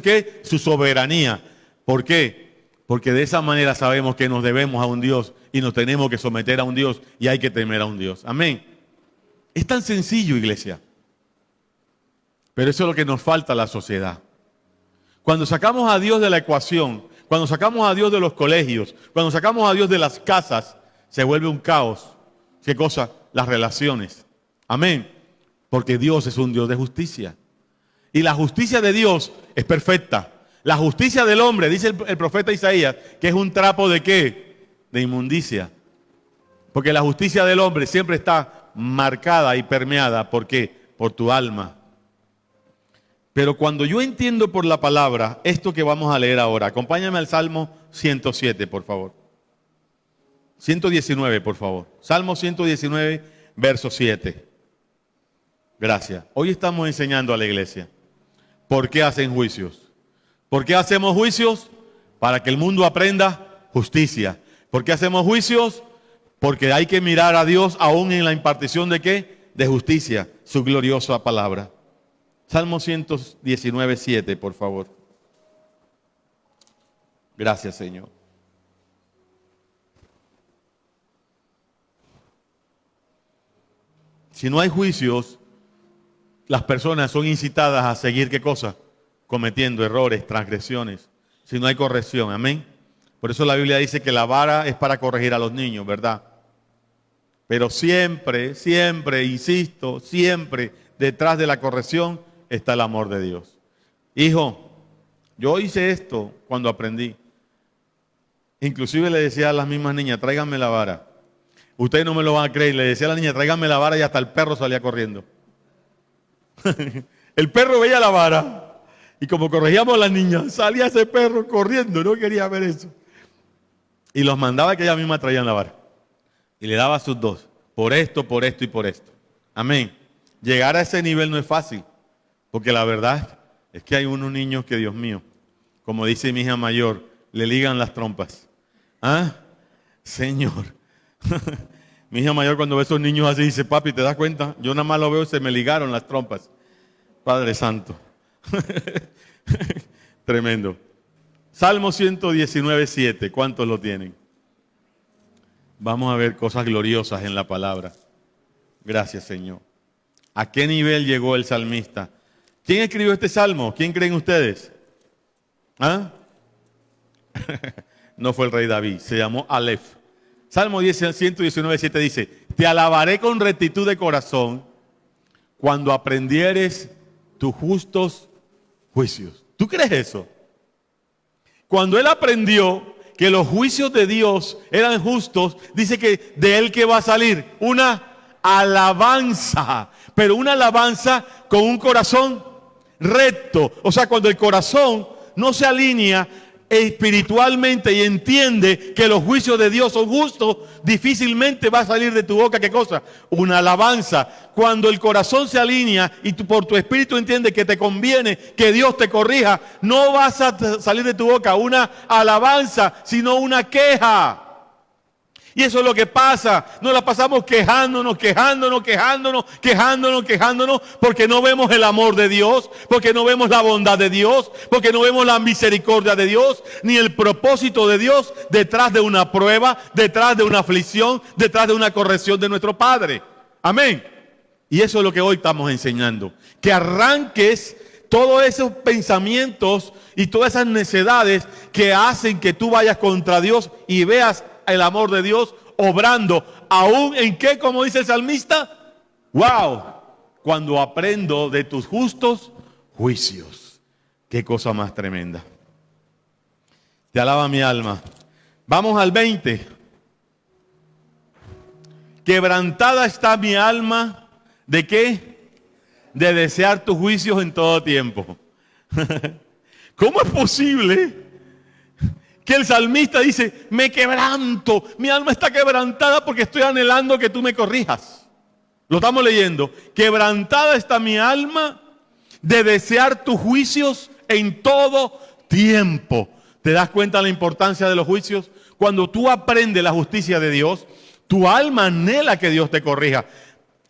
A: soberanía. ¿Por qué? Porque de esa manera sabemos que nos debemos a un Dios y nos tenemos que someter a un Dios y hay que temer a un Dios. Amén. Es tan sencillo, iglesia. Pero eso es lo que nos falta a la sociedad. Cuando sacamos a Dios de la ecuación, cuando sacamos a Dios de los colegios, cuando sacamos a Dios de las casas, se vuelve un caos. ¿Qué cosa? Las relaciones. Amén. Porque Dios es un Dios de justicia. Y la justicia de Dios es perfecta. La justicia del hombre, dice el profeta Isaías, que es un trapo de ¿qué? De inmundicia. Porque la justicia del hombre siempre está marcada y permeada. ¿Por qué? Por tu alma. Pero cuando yo entiendo por la palabra esto que vamos a leer ahora, acompáñame al Salmo 107, por favor. 119, por favor. Salmo 119, verso 7. Gracias. Hoy estamos enseñando a la iglesia. ¿Por qué hacen juicios? ¿Por qué hacemos juicios? Para que el mundo aprenda justicia. ¿Por qué hacemos juicios? Porque hay que mirar a Dios aún en la impartición de ¿qué? De justicia, su gloriosa palabra. Salmo 119, 7, por favor. Gracias, Señor. Si no hay juicios, las personas son incitadas a seguir ¿qué cosa? Cometiendo errores, transgresiones. Si no hay corrección, amén. Por eso la Biblia dice que la vara es para corregir a los niños, ¿verdad? Pero siempre, siempre, insisto, siempre detrás de la corrección está el amor de Dios. Hijo, yo hice esto cuando aprendí. Inclusive le decía a las mismas niñas, tráiganme la vara. Ustedes no me lo van a creer. Le decía a la niña, tráiganme la vara y hasta el perro salía corriendo. El perro veía la vara y como corregíamos a las niñas, salía ese perro corriendo. No quería ver eso. y los mandaba que ella misma traían la vara. Y le daba sus dos, por esto y por esto. Amén. Llegar a ese nivel no es fácil, porque la verdad es que hay unos niños que, Dios mío, como dice mi hija mayor, le ligan las trompas. ¿Ah? Señor. Mi hija mayor cuando ve a esos niños así dice, papi, ¿te das cuenta? Yo nada más lo veo y se me ligaron las trompas. Padre Santo. Tremendo. Salmo 119, 7. ¿Cuántos lo tienen? Vamos a ver cosas gloriosas en la palabra. Gracias, Señor. ¿A qué nivel llegó el salmista? ¿Quién escribió este salmo? ¿Quién creen ustedes? ¿Ah? No fue el rey David, se llamó Aleph. Salmo 119, 7 dice, te alabaré con rectitud de corazón cuando aprendieres tus justos juicios. ¿Tú crees eso? Cuando él aprendió que los juicios de Dios eran justos, dice que de él que va a salir una alabanza, pero una alabanza con un corazón recto. O sea, cuando el corazón no se alinea espiritualmente y entiende que los juicios de Dios son justos, difícilmente va a salir de tu boca, ¿qué cosa? Una alabanza. Cuando el corazón se alinea y tú, por tu espíritu entiendes que te conviene que Dios te corrija, no vas a salir de tu boca una alabanza, sino una queja. Y eso es lo que pasa. Nos la pasamos quejándonos, porque no vemos el amor de Dios, porque no vemos la bondad de Dios, porque no vemos la misericordia de Dios, ni el propósito de Dios detrás de una prueba, detrás de una aflicción, detrás de una corrección de nuestro Padre. Amén. Y eso es lo que hoy estamos enseñando. Que arranques todos esos pensamientos y todas esas necedades que hacen que tú vayas contra Dios y veas el amor de Dios obrando, aún en que, como dice el salmista, wow, cuando aprendo de tus justos juicios. Qué cosa más tremenda. Te alaba mi alma. Vamos al 20. Quebrantada está mi alma, ¿de qué? De desear tus juicios en todo tiempo. ¿Cómo es posible que el salmista dice, me quebranto, mi alma está quebrantada porque estoy anhelando que tú me corrijas? Lo estamos leyendo. Quebrantada está mi alma de desear tus juicios en todo tiempo. ¿Te das cuenta de la importancia de los juicios? Cuando tú aprendes la justicia de Dios, tu alma anhela que Dios te corrija.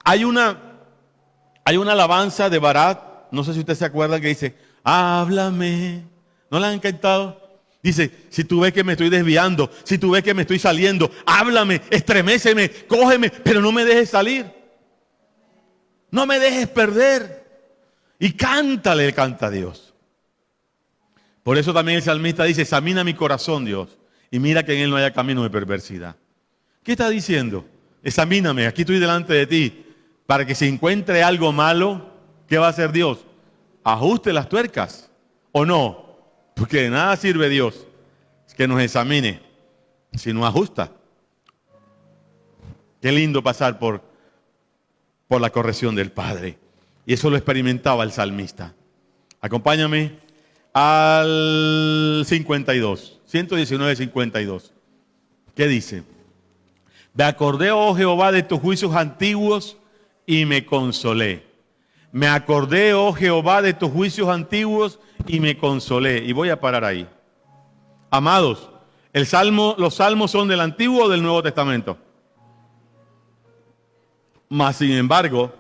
A: Hay una alabanza de Barat, no sé si usted se acuerda, que dice, háblame. ¿No le han cantado? Dice, si tú ves que me estoy desviando, si tú ves que me estoy saliendo, háblame, estreméceme, cógeme, pero no me dejes salir. No me dejes perder. Y cántale, canta a Dios. Por eso también el salmista dice, examina mi corazón, Dios, y mira que en él no haya camino de perversidad. ¿Qué está diciendo? Examíname, aquí estoy delante de ti, para que si encuentre algo malo, ¿qué va a hacer Dios? Ajuste las tuercas, ¿o no? Porque de nada sirve Dios que nos examine si no ajusta. Qué lindo pasar por la corrección del Padre. Y eso lo experimentaba el salmista. Acompáñame al 52, 119, 52. ¿Qué dice? Me acordé, oh Jehová, de tus juicios antiguos y me consolé. Me acordé, oh Jehová, de tus juicios antiguos y me consolé. Y voy a parar ahí. Amados, los salmos son del Antiguo o del Nuevo Testamento. Más sin embargo,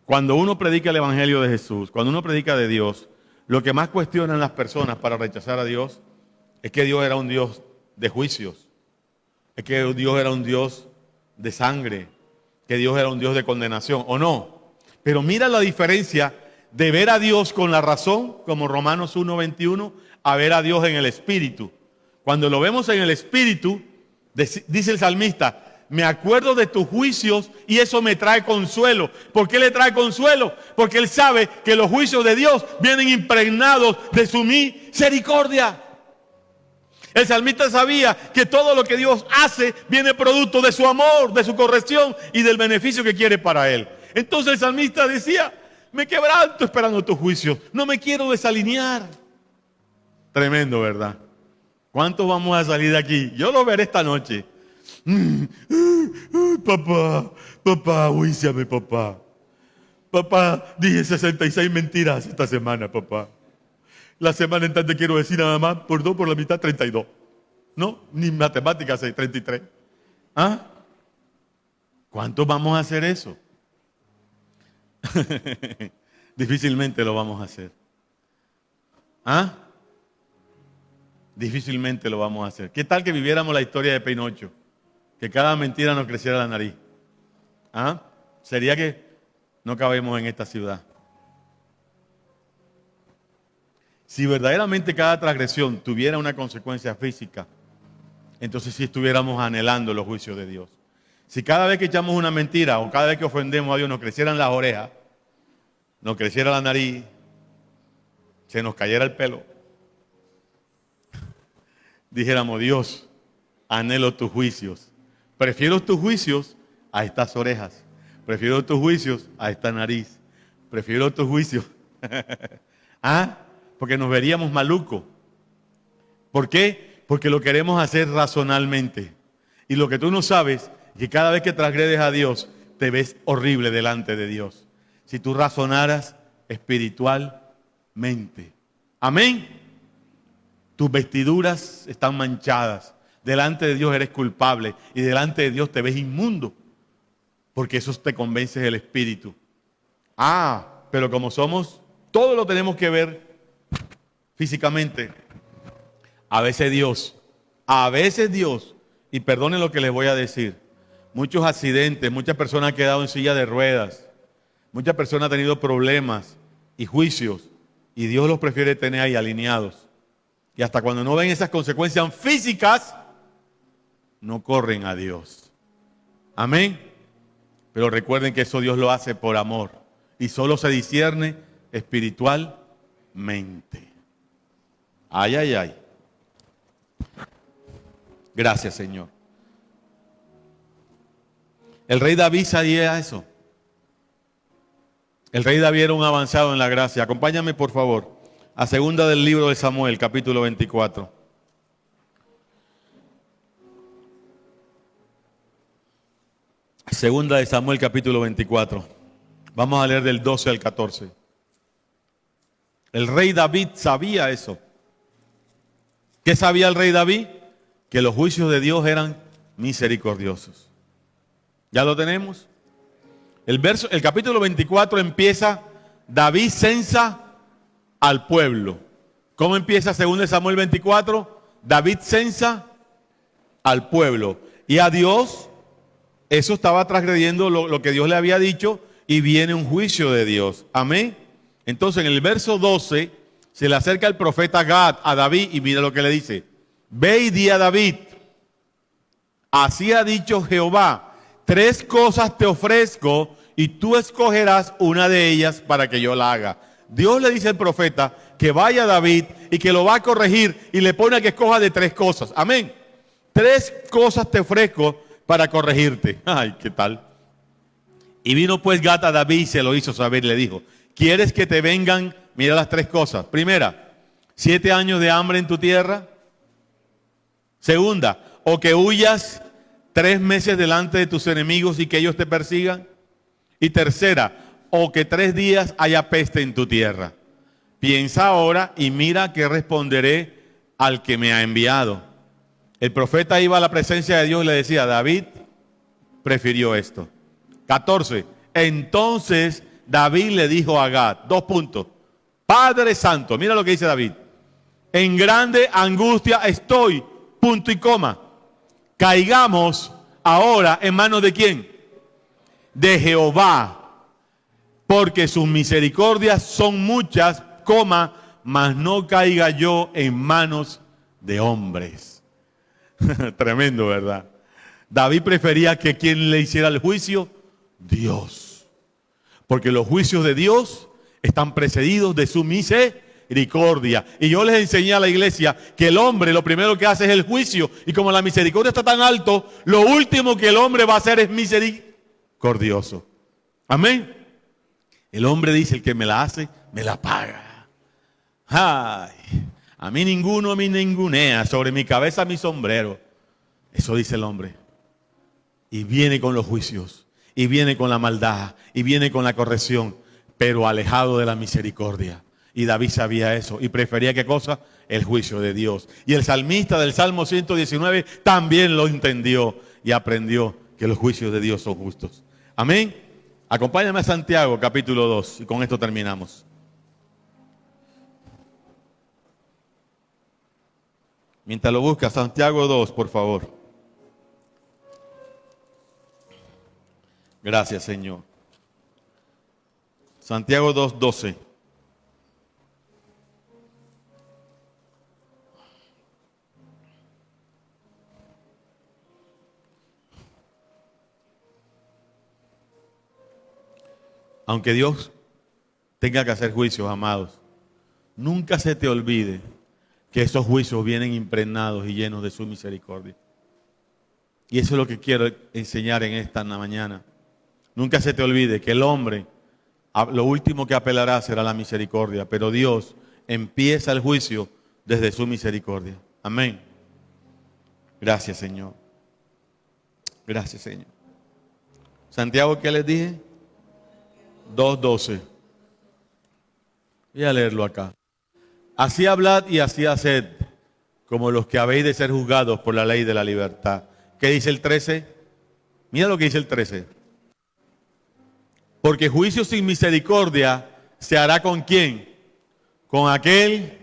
A: cuando uno predica el Evangelio de Jesús, cuando uno predica de Dios, lo que más cuestionan las personas para rechazar a Dios es que Dios era un Dios de juicios, es que Dios era un Dios de sangre, que Dios era un Dios de condenación, ¿o no? Pero mira la diferencia de ver a Dios con la razón, como Romanos 1:21, a ver a Dios en el Espíritu. Cuando lo vemos en el Espíritu, dice el salmista, me acuerdo de tus juicios y eso me trae consuelo. ¿Por qué le trae consuelo? Porque él sabe que los juicios de Dios vienen impregnados de su misericordia. El salmista sabía que todo lo que Dios hace viene producto de su amor, de su corrección y del beneficio que quiere para él. Entonces el salmista decía, me quebranto esperando tus juicios, no me quiero desalinear. Tremendo, ¿verdad? ¿Cuántos vamos a salir de aquí? Yo lo veré esta noche. Papá, juíciame, papá. Papá, dije 66 mentiras esta semana, papá. La semana entrante quiero decir nada más, por 2 por la mitad, 32. No, ni matemáticas hay 33. ¿Ah? ¿Cuántos vamos a hacer eso? Difícilmente lo vamos a hacer. ¿Ah? Difícilmente lo vamos a hacer. ¿Qué tal que viviéramos la historia de Pinocho? Que cada mentira nos creciera la nariz. ¿Ah? Sería que no cabemos en esta ciudad. Si verdaderamente cada transgresión tuviera una consecuencia física, entonces sí estuviéramos anhelando los juicios de Dios. Si cada vez que echamos una mentira o cada vez que ofendemos a Dios nos crecieran las orejas, nos creciera la nariz, se nos cayera el pelo, dijéramos, Dios, anhelo tus juicios. Prefiero tus juicios a estas orejas. Prefiero tus juicios a esta nariz. Prefiero tus juicios. ¿Ah? Porque nos veríamos malucos. ¿Por qué? Porque lo queremos hacer razonalmente. Y lo que tú no sabes es que cada vez que transgredes a Dios, te ves horrible delante de Dios. Si tú razonaras espiritualmente. Amén. Tus vestiduras están manchadas. Delante de Dios eres culpable. Y delante de Dios te ves inmundo. Porque eso te convence el espíritu. Pero como somos, todo lo tenemos que ver físicamente. A veces Dios, y perdonen lo que les voy a decir, muchos accidentes, muchas personas han quedado en silla de ruedas, muchas personas han tenido problemas y juicios, y Dios los prefiere tener ahí alineados. Y hasta cuando no ven esas consecuencias físicas, no corren a Dios. Amén. Pero recuerden que eso Dios lo hace por amor, y solo se discierne espiritualmente. Ay. Gracias, Señor. El rey David sabía eso. El rey David era un avanzado en la gracia. Acompáñame, por favor, a segunda del libro de Samuel, capítulo 24. Segunda de Samuel, capítulo 24. Vamos a leer del 12 al 14. El rey David sabía eso. ¿Qué sabía el rey David? Que los juicios de Dios eran misericordiosos. ¿Ya lo tenemos? El capítulo 24 empieza, David censa al pueblo. ¿Cómo empieza según Samuel 24? David censa al pueblo. Y a Dios, eso estaba transgrediendo lo que Dios le había dicho, y viene un juicio de Dios. Amén. Entonces en el verso 12 se le acerca el profeta Gad a David y mira lo que le dice. Ve y di a David, así ha dicho Jehová, 3 cosas te ofrezco y tú escogerás una de ellas para que yo la haga. Dios le dice al profeta que vaya a David y que lo va a corregir y le pone a que escoja de 3 cosas. Amén. 3 cosas te ofrezco para corregirte. Ay, ¿qué tal? Y vino pues Gad a David y se lo hizo saber y le dijo, ¿quieres que te vengan? Mira las 3 cosas. Primera, 7 años de hambre en tu tierra. Segunda, o que huyas 3 meses delante de tus enemigos y que ellos te persigan. Y tercera, o que 3 días haya peste en tu tierra. Piensa ahora y mira que responderé al que me ha enviado. El profeta iba a la presencia de Dios y le decía, David prefirió esto. 14, entonces David le dijo a Gad, 2 puntos. Padre Santo, mira lo que dice David. En grande angustia estoy, punto y coma. Caigamos ahora en manos de ¿quién? De Jehová, porque sus misericordias son muchas, coma, mas no caiga yo en manos de hombres. Tremendo, ¿verdad? David prefería que quien le hiciera el juicio, Dios. Porque los juicios de Dios están precedidos de su misericordia. Y yo les enseñé a la iglesia que el hombre lo primero que hace es el juicio. Y como la misericordia está tan alto, lo último que el hombre va a hacer es misericordioso. Amén. El hombre dice, el que me la hace, me la paga. Ay. A mí ninguno me ningunea, sobre mi cabeza mi sombrero. Eso dice el hombre. Y viene con los juicios, y viene con la maldad, y viene con la corrección, pero alejado de la misericordia. Y David sabía eso, y prefería ¿qué cosa? El juicio de Dios. Y el salmista del Salmo 119 también lo entendió y aprendió que los juicios de Dios son justos. Amén. Acompáñame a Santiago, capítulo 2, y con esto terminamos. Mientras lo busca, Santiago 2, por favor. Gracias, Señor. Santiago 2:12. Aunque Dios tenga que hacer juicios, amados, nunca se te olvide que esos juicios vienen impregnados y llenos de su misericordia. Y eso es lo que quiero enseñar en esta mañana. Nunca se te olvide que el hombre, lo último que apelará será la misericordia, pero Dios empieza el juicio desde su misericordia. Amén. Gracias, Señor. Gracias, Señor. Santiago, ¿qué les dije? 2:12. Voy a leerlo acá. Así hablad y así haced, como los que habéis de ser juzgados por la ley de la libertad. ¿Qué dice el 13? Mira lo que dice el 13. Porque juicio sin misericordia se hará ¿con quién? Con aquel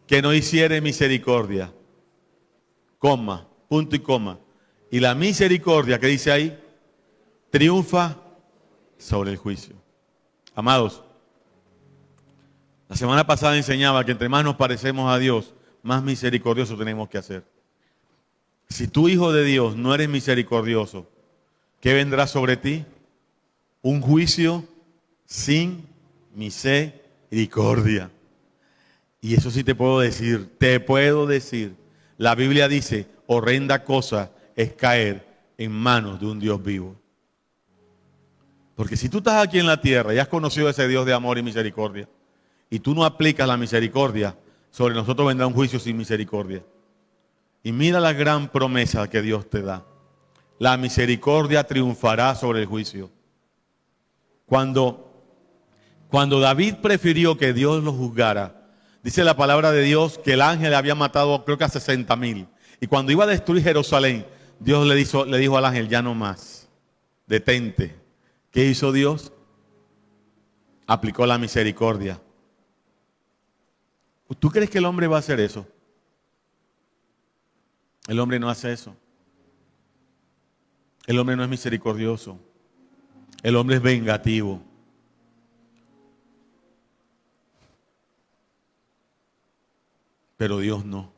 A: que no hiciere misericordia. Coma, punto y coma. Y la misericordia, ¿qué dice ahí? Triunfa sobre el juicio. Amados, la semana pasada enseñaba que entre más nos parecemos a Dios, más misericordioso tenemos que hacer. Si tú, hijo de Dios, no eres misericordioso, ¿qué vendrá sobre ti? Un juicio sin misericordia. Y eso sí te puedo decir, la Biblia dice, horrenda cosa es caer en manos de un Dios vivo. Porque si tú estás aquí en la tierra y has conocido a ese Dios de amor y misericordia, y tú no aplicas la misericordia, sobre nosotros vendrá un juicio sin misericordia. Y mira la gran promesa que Dios te da. La misericordia triunfará sobre el juicio. Cuando David prefirió que Dios lo juzgara, dice la palabra de Dios que el ángel había matado creo que a 60,000. Y cuando iba a destruir Jerusalén, Dios le dijo al ángel, ya no más, detente. ¿Qué hizo Dios? Aplicó la misericordia. ¿Tú crees que el hombre va a hacer eso? El hombre no hace eso. El hombre no es misericordioso. El hombre es vengativo. Pero Dios no.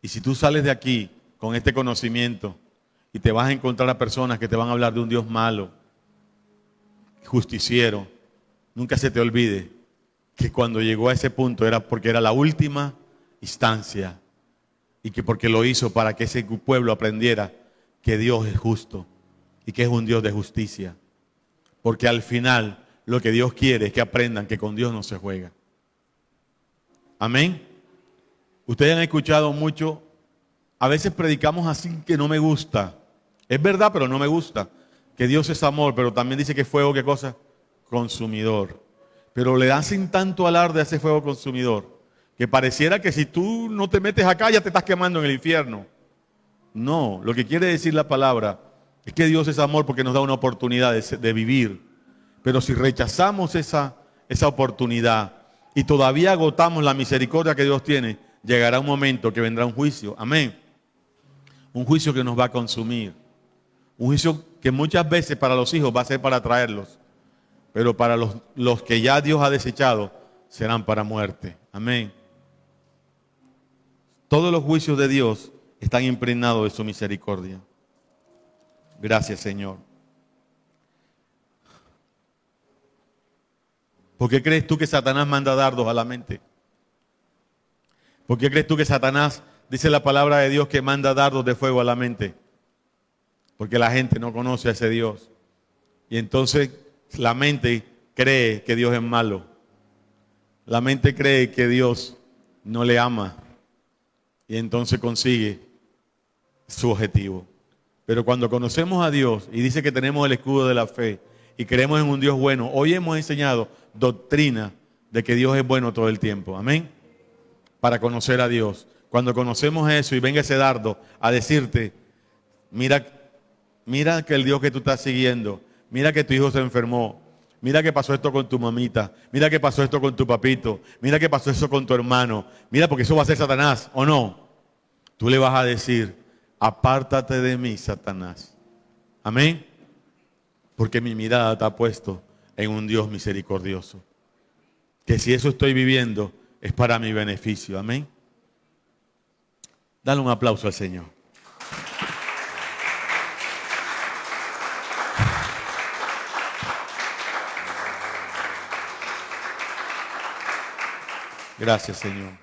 A: Y si tú sales de aquí con este conocimiento y te vas a encontrar a personas que te van a hablar de un Dios malo, justiciero, nunca se te olvide que cuando llegó a ese punto era porque era la última instancia y que porque lo hizo para que ese pueblo aprendiera que Dios es justo y que es un Dios de justicia. Porque al final lo que Dios quiere es que aprendan que con Dios no se juega. Amén. Ustedes han escuchado mucho, a veces predicamos así que no me gusta. Es verdad, pero no me gusta. Que Dios es amor, pero también dice que fuego, ¿qué cosa? Consumidor. Pero le hacen tanto alarde a ese fuego consumidor que pareciera que si tú no te metes acá ya te estás quemando en el infierno. No, lo que quiere decir la palabra es que Dios es amor porque nos da una oportunidad de vivir. Pero si rechazamos esa oportunidad y todavía agotamos la misericordia que Dios tiene, llegará un momento que vendrá un juicio. Amén. Un juicio que nos va a consumir. Un juicio que muchas veces para los hijos va a ser para traerlos. Pero para los que ya Dios ha desechado, serán para muerte. Amén. Todos los juicios de Dios están impregnados de su misericordia. Gracias, Señor. ¿Por qué crees tú que Satanás manda dardos a la mente? ¿Por qué crees tú que Satanás, dice la palabra de Dios, que manda dardos de fuego a la mente? Porque la gente no conoce a ese Dios. Y entonces la mente cree que Dios es malo. La mente cree que Dios no le ama y entonces consigue su objetivo. Pero cuando conocemos a Dios y dice que tenemos el escudo de la fe y creemos en un Dios bueno, hoy hemos enseñado doctrina de que Dios es bueno todo el tiempo. Amén. Para conocer a Dios. Cuando conocemos eso y venga ese dardo a decirte, mira que el Dios que tú estás siguiendo, mira que tu hijo se enfermó, mira que pasó esto con tu mamita, mira que pasó esto con tu papito, mira que pasó eso con tu hermano, mira porque eso va a ser Satanás, ¿o no? Tú le vas a decir, apártate de mí, Satanás. Amén. Porque mi mirada está puesto en un Dios misericordioso. Que si eso estoy viviendo es para mi beneficio. Amén. Dale un aplauso al Señor. Gracias, Señor.